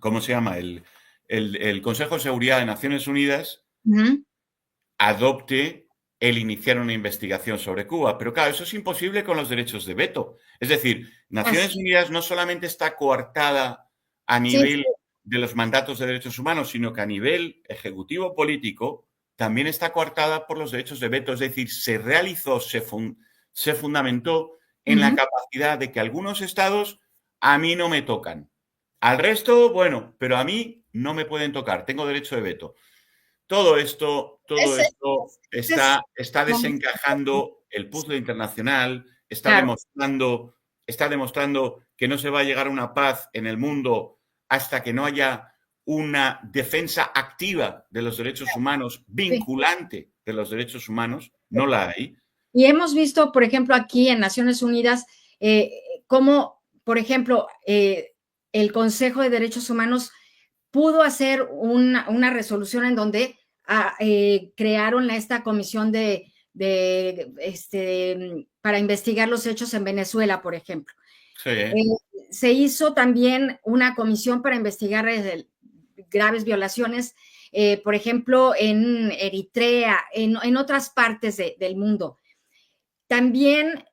¿cómo se llama? El Consejo de Seguridad de Naciones Unidas Ujú. adopte el iniciar una investigación sobre Cuba. Pero claro, eso es imposible con los derechos de veto. Es decir, Así. Naciones Unidas no solamente está coartada a Sí, sí. nivel de los mandatos de derechos humanos, sino que a nivel ejecutivo político también está coartada por los derechos de veto. Es decir, se fundamentó en la Ujú. capacidad de que algunos estados a mí no me tocan. Al resto, bueno, pero a mí no me pueden tocar. Tengo derecho de veto. Todo Ese esto ese es está desencajando el puzzle internacional, claro. está demostrando que no se va a llegar a una paz en el mundo hasta que no haya una defensa activa de los derechos humanos, Sí. vinculante de los derechos humanos. No la hay. Y hemos visto, por ejemplo, aquí en Naciones Unidas, eh, cómo, por ejemplo, el Consejo de Derechos Humanos pudo hacer una resolución en donde crearon esta comisión para investigar los hechos en Venezuela, por ejemplo. Sí, Se hizo también una comisión para investigar graves violaciones, por ejemplo, en Eritrea, en otras partes del mundo. También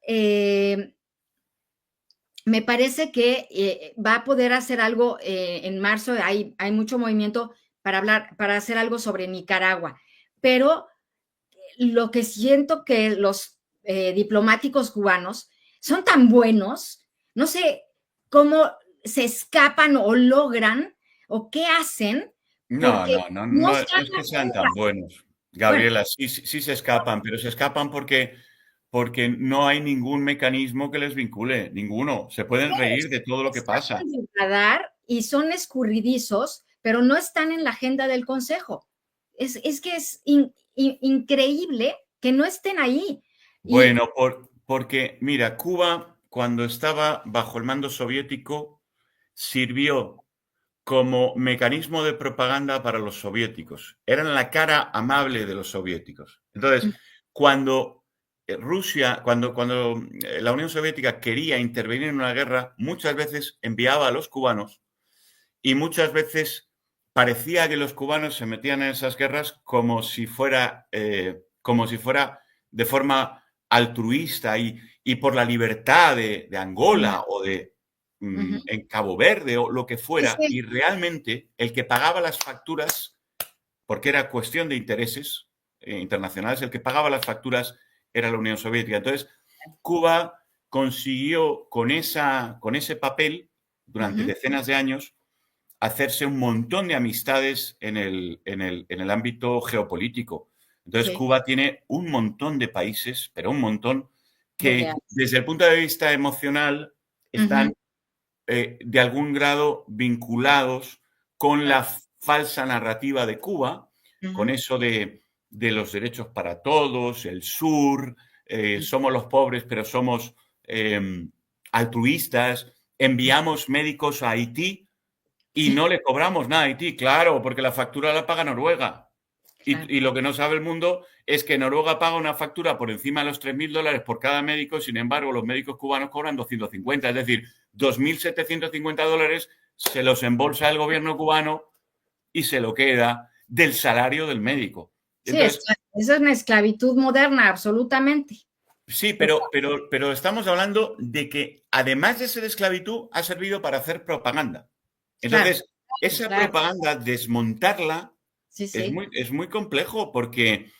me parece que va a poder hacer algo en marzo, hay mucho movimiento para hacer algo sobre Nicaragua, pero lo que siento que los diplomáticos cubanos son tan buenos, no sé cómo se escapan o logran o qué hacen, no, porque no, no, no no, no están es que sean afuera. tan buenos, Bueno, Gabriela, sí, sí, sí se escapan, pero se escapan porque no hay ningún mecanismo que les vincule, ninguno. Se pueden reír de todo lo que pasa. escapan del radar y son escurridizos, pero no están en la agenda del Consejo. Es que es increíble que no estén ahí. Y Bueno, porque, mira, Cuba, cuando estaba bajo el mando soviético, sirvió como mecanismo de propaganda para los soviéticos. Eran la cara amable de los soviéticos. Entonces, cuando cuando la Unión Soviética quería intervenir en una guerra, muchas veces enviaba a los cubanos y muchas veces parecía que los cubanos se metían en esas guerras como si fuera de forma altruista y por la libertad de Angola o de Ujú. en Cabo Verde o lo que Sí, fuera, sí. y realmente el que pagaba las facturas, porque era cuestión de intereses internacionales, el que pagaba las facturas era la Unión Soviética. Entonces, Cuba consiguió con ese papel, durante Ujú. decenas de años, hacerse un montón de amistades en el ámbito geopolítico. Entonces, Sí, Cuba tiene un montón de países, pero un montón, que reales. desde el punto de vista emocional Ujú. están de algún grado vinculados con Claro. la falsa narrativa de Cuba, con Ujú. eso de los derechos para todos, el sur, Mm. somos los pobres, pero somos altruistas, enviamos médicos a Haití y no le cobramos nada a Haití, claro, porque la factura la paga Noruega. Claro. Y lo que no sabe el mundo es que Noruega paga una factura por encima de los $3.000 por cada médico, sin embargo, los médicos cubanos cobran 250, es decir, $2.750 se los embolsa el gobierno cubano y se lo queda del salario del médico. Sí, Entonces, esa es una esclavitud moderna, absolutamente. sí, Total. pero estamos hablando de que además de ser esclavitud, ha servido para hacer propaganda. Claro, Entonces, esa claro. propaganda, desmontarla, Sí, es sí. muy complejo porque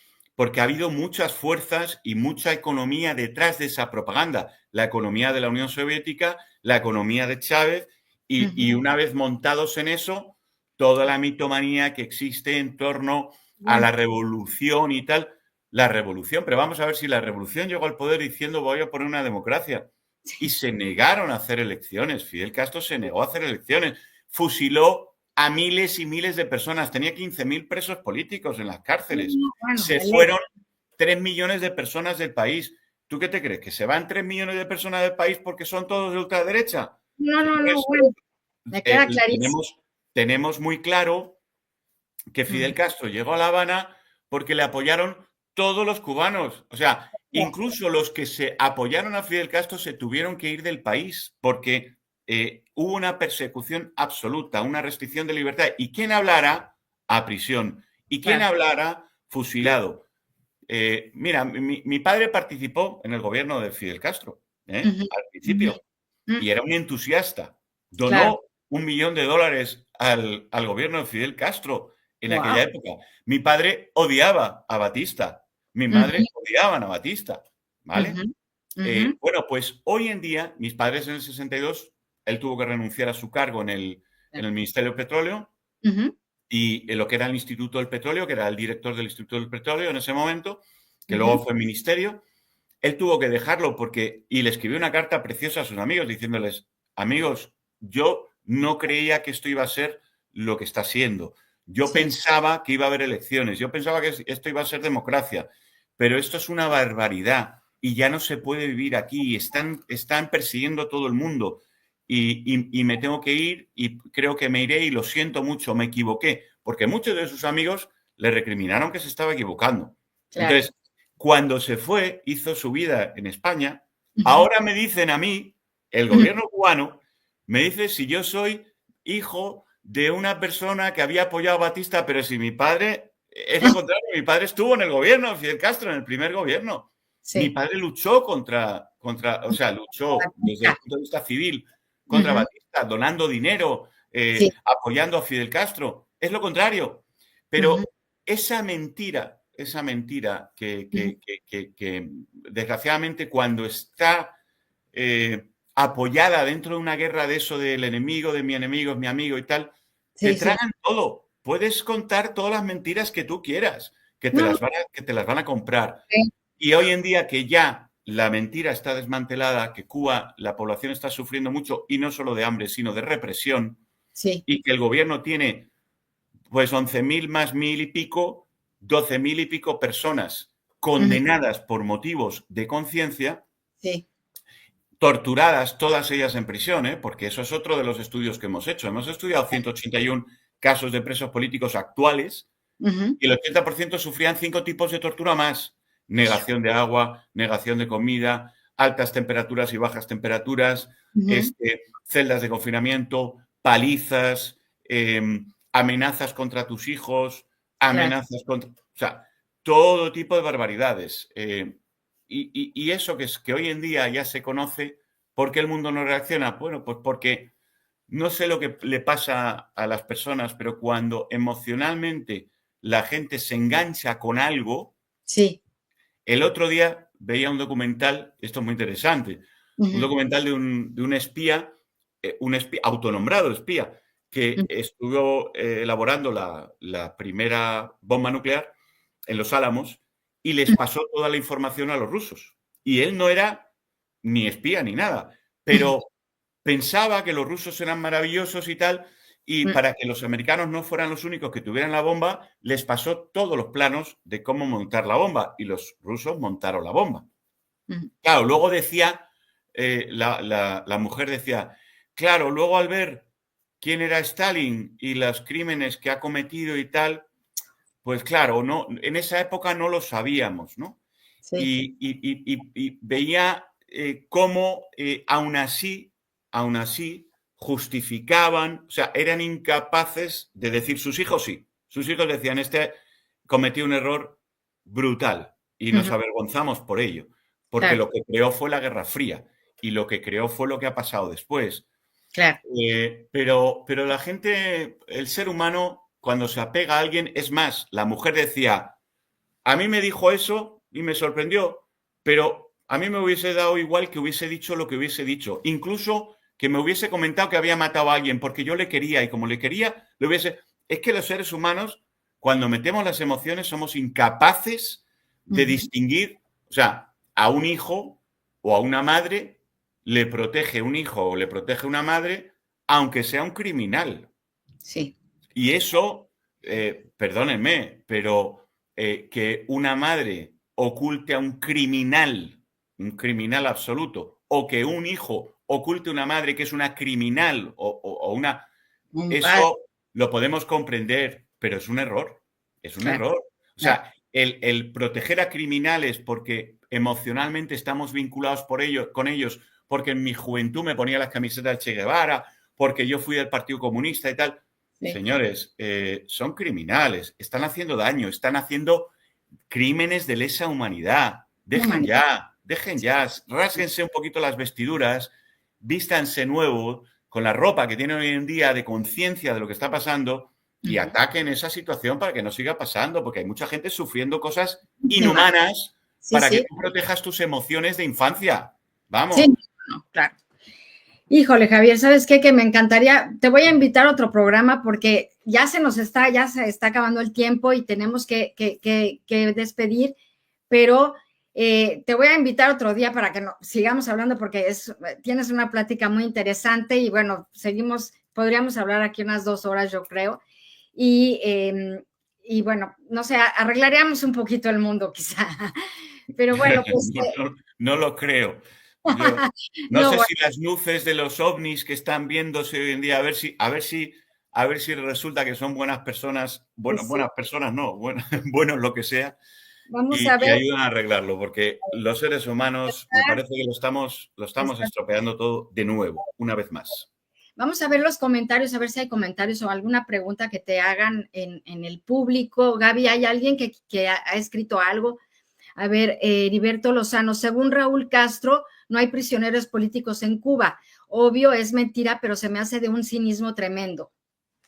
ha habido muchas fuerzas y mucha economía detrás de esa propaganda. La economía de la Unión Soviética, la economía de Chávez, y Ujú. una vez montados en eso, toda la mitomanía que existe en torno a Bueno, la revolución y tal. La revolución, pero vamos a ver si la revolución llegó al poder diciendo voy a poner una democracia. Y se negaron a hacer elecciones. Fidel Castro se negó a hacer elecciones. Fusiló a miles y miles de personas. Tenía 15.000 presos políticos en las no, cárceles. no, bueno, Se el hecho. fueron 3 millones de personas del país. ¿Tú qué te crees? ¿Que se van 3 millones de personas del país porque son todos de ultraderecha? No, no, no, Señores, bueno, me queda clarísimo. tenemos muy claro que Fidel Ujú. Castro llegó a La Habana porque le apoyaron todos los cubanos. O sea, incluso los que se apoyaron a Fidel Castro se tuvieron que ir del país porque hubo una persecución absoluta, una restricción de libertad. Y quien hablara, a prisión. Y quien Claro. hablara, fusilado. Mira, mi padre participó en el gobierno de Fidel Castro, Ujú, al ujú, principio, mm, y era un entusiasta. claro. Donó $1 millón al gobierno de Fidel Castro en Guau. aquella época. Mi padre odiaba a Batista, mi madre Ujú, odiaban a Batista, ujú, ¿vale? ujú, Bueno, pues hoy en día, mis padres en el 62, él tuvo que renunciar a su cargo en claro. el Ministerio de Petróleo Ujú, y en lo que era el Instituto del Petróleo, que era el director del Instituto del Petróleo en ese momento, que luego ujú, fue ministerio. Él tuvo que dejarlo y le escribió una carta preciosa a sus amigos diciéndoles, amigos, yo no creía que esto iba a ser lo que está siendo. Yo sí, pensaba que iba a haber elecciones, yo pensaba que esto iba a ser democracia, pero esto es una barbaridad y ya no se puede vivir aquí. Están persiguiendo a todo el mundo y me tengo que ir y creo que me iré y lo siento mucho, me equivoqué, porque muchos de sus amigos le recriminaron que se estaba equivocando. claro. Entonces, cuando se fue, hizo su vida en España. Ujú, Ahora me dicen a mí, el ujú. gobierno cubano, me dice si yo soy hijo de una persona que había apoyado a Batista, pero si mi padre, es lo contrario, mi padre estuvo en el gobierno, Fidel Castro, en el primer gobierno. Mi Sí, padre luchó o sea, luchó desde el Batista. punto de vista civil contra Ujú, Batista, donando dinero, sí, apoyando a Fidel Castro. Es lo contrario. ujú, Pero esa mentira ujú. que desgraciadamente cuando está apoyada dentro de una guerra de eso del enemigo de mi enemigo es mi amigo y tal, te Sí, sí. tragan todo. Puedes contar todas las mentiras que tú quieras, No, no, que te las van a comprar. sí, Y hoy en día que ya la mentira está desmantelada, que Cuba, la población está sufriendo mucho, y no solo de hambre, sino de represión, sí, y que el gobierno tiene pues 11.000 más mil y pico, 12.000 y pico personas ujú, condenadas por motivos de conciencia, sí, torturadas todas ellas en prisión, ¿eh? Porque eso es otro de los estudios que hemos hecho. Hemos estudiado 181 casos de presos políticos actuales ujú. y el 80% sufrían 5 tipos de tortura más. Hijo, Negación de agua, negación de comida, altas temperaturas y bajas temperaturas, ujú, celdas de confinamiento, palizas, amenazas contra tus hijos, claro. amenazas contra... O sea, todo tipo de barbaridades. y eso que hoy en día ya se conoce, ¿por qué el mundo no reacciona? Bueno, pues porque no sé lo que le pasa a las personas, pero cuando emocionalmente la gente se engancha con algo, Sí. el otro día veía un documental, esto es muy interesante, un Ujú, documental de un espía, autonombrado espía, que ujú, estuvo elaborando la primera bomba nuclear en Los Álamos y les pasó toda la información a los rusos. Y él no era ni espía ni nada, ujú, pero pensaba que los rusos eran maravillosos y tal, y ujú, para que los americanos no fueran los únicos que tuvieran la bomba, les pasó todos los planos de cómo montar la bomba, y los rusos montaron la bomba. ujú. Claro, luego decía, la mujer decía, claro, luego al ver quién era Stalin y los crímenes que ha cometido y tal, pues claro, no, en esa época no lo sabíamos, ¿no? Sí. Y veía cómo aún así, justificaban, o sea, eran incapaces de decir, sus hijos sí, sus hijos decían, este cometió un error brutal y nos Ujú, avergonzamos por ello, porque claro, lo que creó fue la Guerra Fría y lo que creó fue lo que ha pasado después. claro. Pero la gente, el ser humano, cuando se apega a alguien, es más, la mujer decía, a mí me dijo eso y me sorprendió, pero a mí me hubiese dado igual que hubiese dicho lo que hubiese dicho, incluso que me hubiese comentado que había matado a alguien, porque yo le quería y como le quería, le hubiese... Es que los seres humanos, cuando metemos las emociones, somos incapaces de Ujú, distinguir, o sea, a un hijo o a una madre le protege un hijo o le protege una madre, aunque sea un criminal. sí. Y eso, perdónenme, pero que una madre oculte a un criminal absoluto, o que un hijo oculte a una madre que es una criminal o una... Un padre, Eso lo podemos comprender, pero es un error. Es un claro, error. O claro. sea, el proteger a criminales porque emocionalmente estamos vinculados con ellos, porque en mi juventud me ponía las camisetas del Che Guevara, porque yo fui del Partido Comunista y tal. Sí. Señores, son criminales, están haciendo daño, están haciendo crímenes de lesa humanidad. No manera. Dejen ya, rásguense un poquito las vestiduras, vístanse nuevo con la ropa que tienen hoy en día de conciencia de lo que está pasando y Ujú. ataquen esa situación para que no siga pasando, porque hay mucha gente sufriendo cosas Víctima. inhumanas Sí, para que sí. tú protejas tus emociones de infancia. Sí, Vamos. no, claro. Híjole, Javier, ¿sabes qué? Que me encantaría, te voy a invitar a otro programa porque ya se está acabando el tiempo y tenemos que despedir, pero te voy a invitar otro día para que sigamos hablando porque tienes una plática muy interesante y bueno, podríamos hablar aquí unas 2 horas, yo creo, y, y bueno, no sé, arreglaríamos un poquito el mundo quizá, pero bueno, pues No lo creo. Yo no no, sé bueno, si las luces de los ovnis que están viéndose hoy en día, a ver si resulta que son buenas personas, bueno, pues sí, buenas personas no, bueno, buenos lo que sea, vamos a y ver. ayudan a arreglarlo, porque los seres humanos me parece que lo estamos estropeando todo de nuevo, una vez más. Vamos a ver los comentarios, a ver si hay comentarios o alguna pregunta que te hagan en el público. Gaby, ¿hay alguien que ha escrito algo? A ver, Heriberto Lozano, según Raúl Castro, no hay prisioneros políticos en Cuba. Obvio, es mentira, pero se me hace de un cinismo tremendo.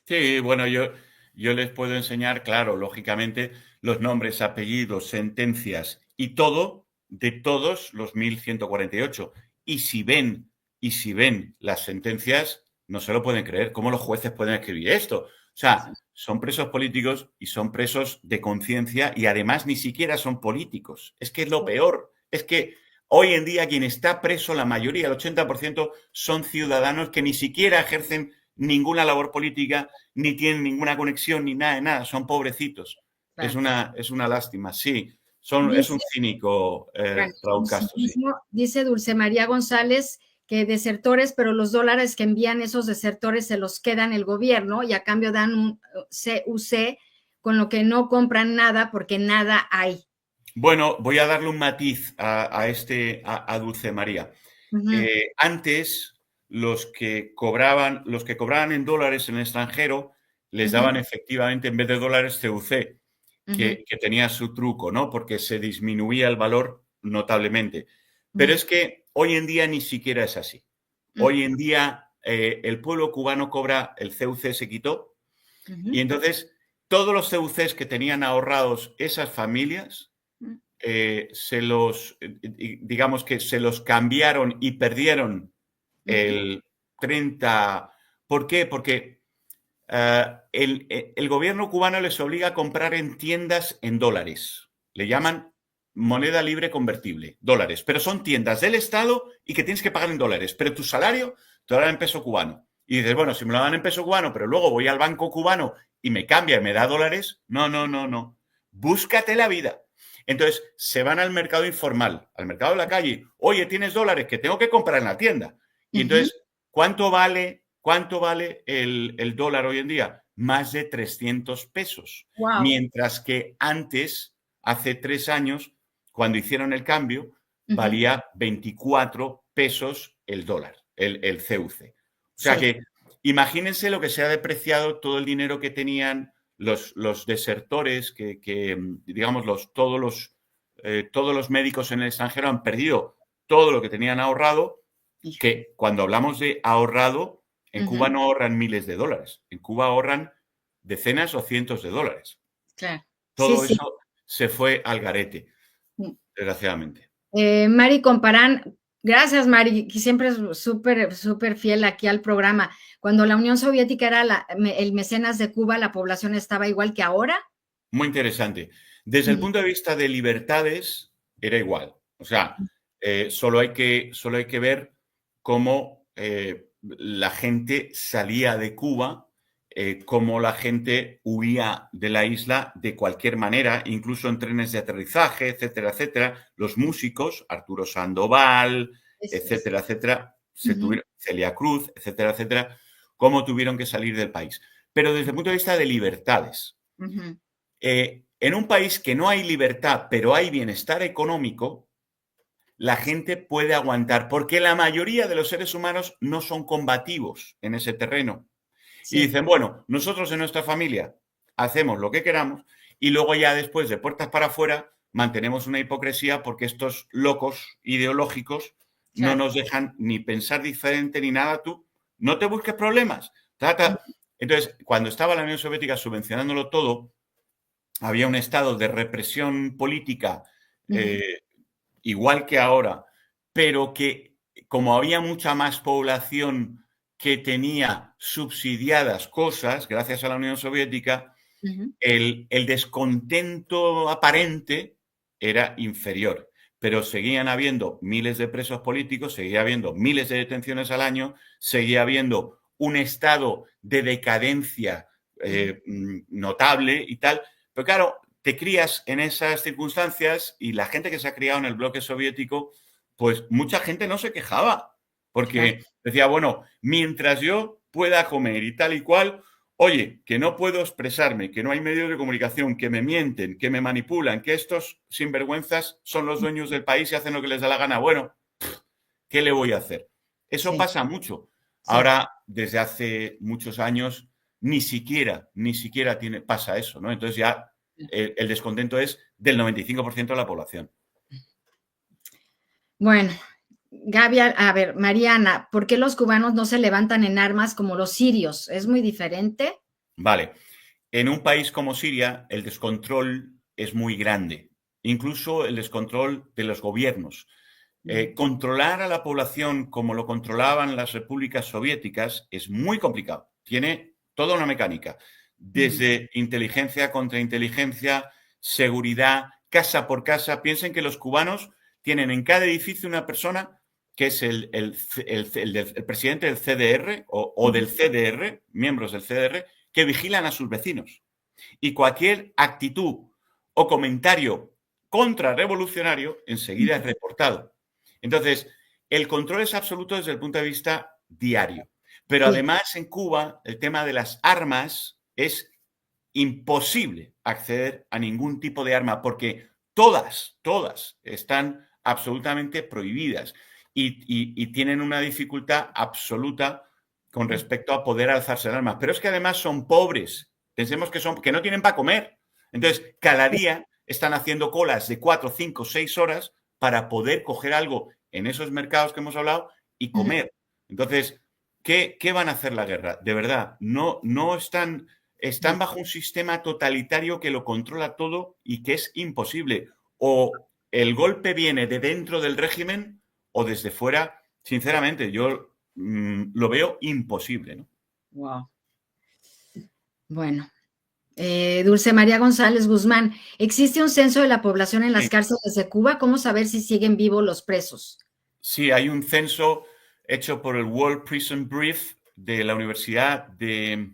Sí, bueno, yo les puedo enseñar, claro, lógicamente, los nombres, apellidos, sentencias y todo de todos los 1148. Y si ven, y si ven las sentencias, no se lo pueden creer. ¿Cómo los jueces pueden escribir esto? O Sí, sea, son presos políticos y son presos de conciencia y además ni siquiera son políticos. Es que es lo peor. Es que hoy en día quien está preso, la mayoría, el 80%, son ciudadanos que ni siquiera ejercen ninguna labor política, ni tienen ninguna conexión, ni nada de nada, son pobrecitos. claro. Es una lástima, sí. Es Dice, un cínico, bueno, Raúl un Castro, sí. cinismo, dice Dulce María González que desertores, pero los dólares que envían esos desertores se los quedan el gobierno y a cambio dan un CUC con lo que no compran nada porque nada hay. Bueno, voy a darle un matiz a Dulce María. Ujú, Antes, los que cobraban en dólares en el extranjero, les ujú, daban efectivamente, en vez de dólares, CUC, ujú, que tenía su truco, ¿no? Porque se disminuía el valor notablemente. Pero es que hoy en día ni siquiera es así. Hoy en día el pueblo cubano cobra, el CUC se quitó, y entonces todos los CUCs que tenían ahorrados esas familias, digamos que se los cambiaron y perdieron el 30. ¿Por qué? Porque el gobierno cubano les obliga a comprar en tiendas en dólares. Le llaman moneda libre convertible, dólares. Pero son tiendas del Estado y que tienes que pagar en dólares. Pero tu salario te lo dan en peso cubano. Y dices, bueno, si me lo dan en peso cubano, pero luego voy al banco cubano y me cambia y me da dólares. No, no, no, no. Búscate la vida. Entonces se van al mercado informal, al mercado de la calle. Oye, ¿tienes dólares que tengo que comprar en la tienda? Y entonces, ¿cuánto vale el dólar hoy en día? Más de 300 pesos. Wow. Mientras que antes, hace 3 años, cuando hicieron el cambio, valía 24 pesos el dólar, el CUC. O sea que imagínense lo que se ha depreciado todo el dinero que tenían los desertores, digamos, todos los médicos en el extranjero han perdido todo lo que tenían ahorrado, que cuando hablamos de ahorrado, en Cuba no ahorran miles de dólares, en Cuba ahorran decenas o cientos de dólares. Claro. Todo eso se fue al garete, desgraciadamente. Mari Comparán, gracias Mari, que siempre es súper fiel aquí al programa. Cuando la Unión Soviética era el mecenas de Cuba, ¿la población estaba igual que ahora? Muy interesante. Desde el punto de vista de libertades, era igual. O sea, solo hay que ver cómo la gente salía de Cuba, cómo la gente huía de la isla de cualquier manera, incluso en trenes de aterrizaje, etcétera, etcétera. Los músicos, Arturo Sandoval, etcétera, etcétera, Celia Cruz, etcétera, etcétera, cómo tuvieron que salir del país. Pero desde el punto de vista de libertades, en un país que no hay libertad, pero hay bienestar económico, la gente puede aguantar, porque la mayoría de los seres humanos no son combativos en ese terreno. Y dicen, bueno, nosotros en nuestra familia hacemos lo que queramos y luego ya después de puertas para afuera mantenemos una hipocresía porque estos locos ideológicos no nos dejan ni pensar diferente ni nada. Tú no te busques problemas. Trata. Entonces, cuando estaba la Unión Soviética subvencionándolo todo, había un estado de represión política igual que ahora, pero que como había mucha más población que tenía subsidiadas cosas, gracias a la Unión Soviética, el descontento aparente era inferior. Pero seguían habiendo miles de presos políticos, seguía habiendo miles de detenciones al año, seguía habiendo un estado de decadencia notable y tal. Pero claro, te crías en esas circunstancias y la gente que se ha criado en el bloque soviético, pues mucha gente no se quejaba, porque decía, bueno, mientras yo pueda comer y tal y cual, oye, que no puedo expresarme, que no hay medios de comunicación, que me mienten, que me manipulan, que estos sinvergüenzas son los dueños del país y hacen lo que les da la gana. Bueno, ¿qué le voy a hacer? Eso pasa mucho. Ahora, desde hace muchos años, ni siquiera pasa eso, ¿no? Entonces ya el descontento es del 95% de la población. Bueno, Gaby, a ver, Mariana, ¿por qué los cubanos no se levantan en armas como los sirios? ¿Es muy diferente? Vale. En un país como Siria, el descontrol es muy grande, incluso el descontrol de los gobiernos. Controlar a la población como lo controlaban las repúblicas soviéticas es muy complicado. Tiene toda una mecánica, desde inteligencia contra inteligencia, seguridad, casa por casa. Piensen que los cubanos tienen en cada edificio una persona que es el presidente del CDR o del CDR, miembros del CDR, que vigilan a sus vecinos. Y cualquier actitud o comentario contrarrevolucionario enseguida es reportado. Entonces, el control es absoluto desde el punto de vista diario. Pero además en Cuba el tema de las armas es imposible acceder a ningún tipo de arma porque todas están absolutamente prohibidas y tienen una dificultad absoluta con respecto a poder alzarse el arma. Pero es que además son pobres. Pensemos que no tienen para comer. Entonces, cada día están haciendo colas de 4, 5, 6 horas para poder coger algo en esos mercados que hemos hablado y comer. Entonces, ¿qué van a hacer la guerra? De verdad, no están bajo un sistema totalitario que lo controla todo y que es imposible. O el golpe viene de dentro del régimen o desde fuera. Sinceramente, yo lo veo imposible, ¿no? Wow. Bueno. Dulce María González Guzmán, ¿existe un censo de la población en las Sí. cárceles de Cuba? ¿Cómo saber si siguen vivos los presos? Sí, hay un censo hecho por el World Prison Brief de la Universidad de,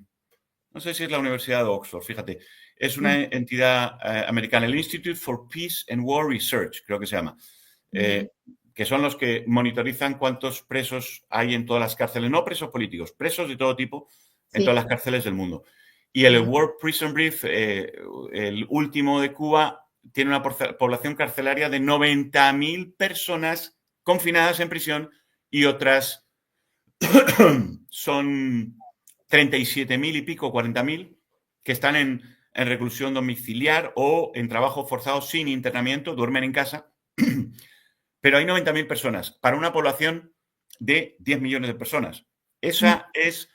no sé si es la Universidad de Oxford, fíjate, es una entidad americana, el Institute for Peace and War Research, creo que se llama, que son los que monitorizan cuántos presos hay en todas las cárceles, no presos políticos, presos de todo tipo en todas las cárceles del mundo. Y el World Prison Brief, el último de Cuba, tiene una población carcelaria de 90.000 personas confinadas en prisión y otras son 37.000 y pico, 40.000 que están en reclusión domiciliar o en trabajo forzado sin internamiento, duermen en casa. Pero hay 90.000 personas para una población de 10 millones de personas. Esa es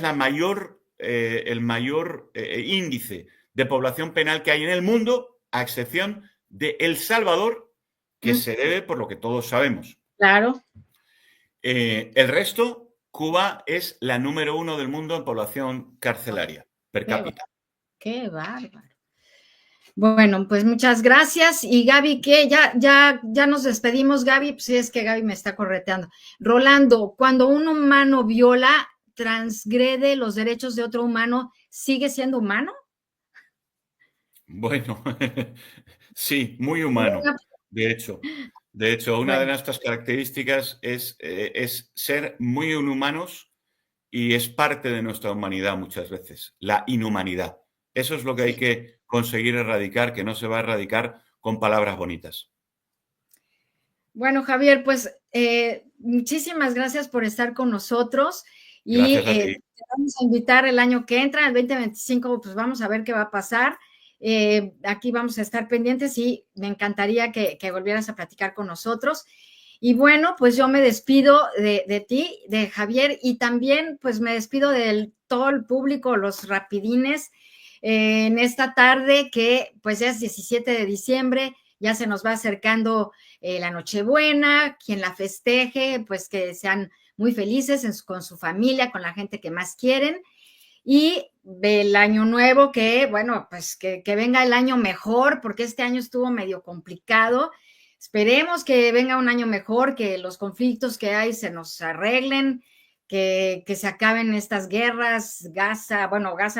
la mayor, el mayor índice de población penal que hay en el mundo, a excepción de El Salvador, que se debe por lo que todos sabemos. Claro. El resto, Cuba es la número 1 del mundo en población carcelaria per cápita. Qué bárbaro. Bueno, pues muchas gracias. Y Gaby, ¿qué? Ya nos despedimos, Gaby. Pues sí, es que Gaby me está correteando. Rolando, cuando un humano viola, transgrede los derechos de otro humano, ¿sigue siendo humano? Bueno, sí, muy humano, de hecho. De hecho, una de nuestras características es ser muy inhumanos y es parte de nuestra humanidad muchas veces, la inhumanidad. Eso es lo que hay que conseguir erradicar, que no se va a erradicar con palabras bonitas. Bueno, Javier, pues muchísimas gracias por estar con nosotros y Gracias a ti. te vamos a invitar el año que entra, el 2025, pues vamos a ver qué va a pasar. Aquí vamos a estar pendientes y me encantaría que volvieras a platicar con nosotros. Y bueno, pues yo me despido de ti, de Javier, y también pues me despido de todo el público, los rapidines, en esta tarde que pues ya es 17 de diciembre, ya se nos va acercando la Nochebuena, quien la festeje, pues que sean muy felices con su familia, con la gente que más quieren. Y el año nuevo, que bueno, pues que venga el año mejor, porque este año estuvo medio complicado. Esperemos que venga un año mejor, que los conflictos que hay se nos arreglen, que se acaben estas guerras, Gaza,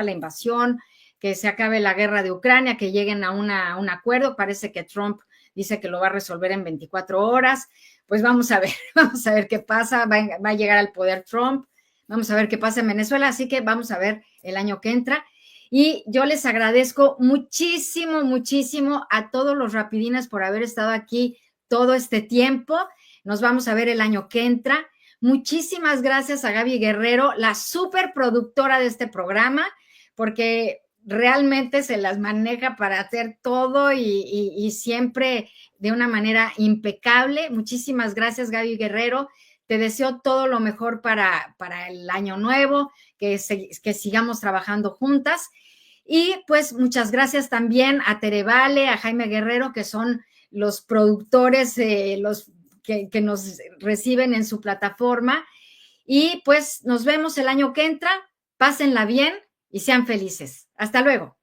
la invasión, que se acabe la guerra de Ucrania, que lleguen a un acuerdo. Parece que Trump dice que lo va a resolver en 24 horas. Pues vamos a ver qué pasa. Va a llegar al poder Trump. Vamos a ver qué pasa en Venezuela. Así que vamos a ver el año que entra. Y yo les agradezco muchísimo, muchísimo a todos los rapidines por haber estado aquí todo este tiempo. Nos vamos a ver el año que entra. Muchísimas gracias a Gaby Guerrero, la superproductora de este programa, porque realmente se las maneja para hacer todo y siempre de una manera impecable. Muchísimas gracias, Gaby Guerrero. Te deseo todo lo mejor para el año nuevo, que sigamos trabajando juntas. Y pues muchas gracias también a Tere Vale, a Jaime Guerrero, que son los productores, los que nos reciben en su plataforma. Y pues nos vemos el año que entra. Pásenla bien y sean felices. Hasta luego.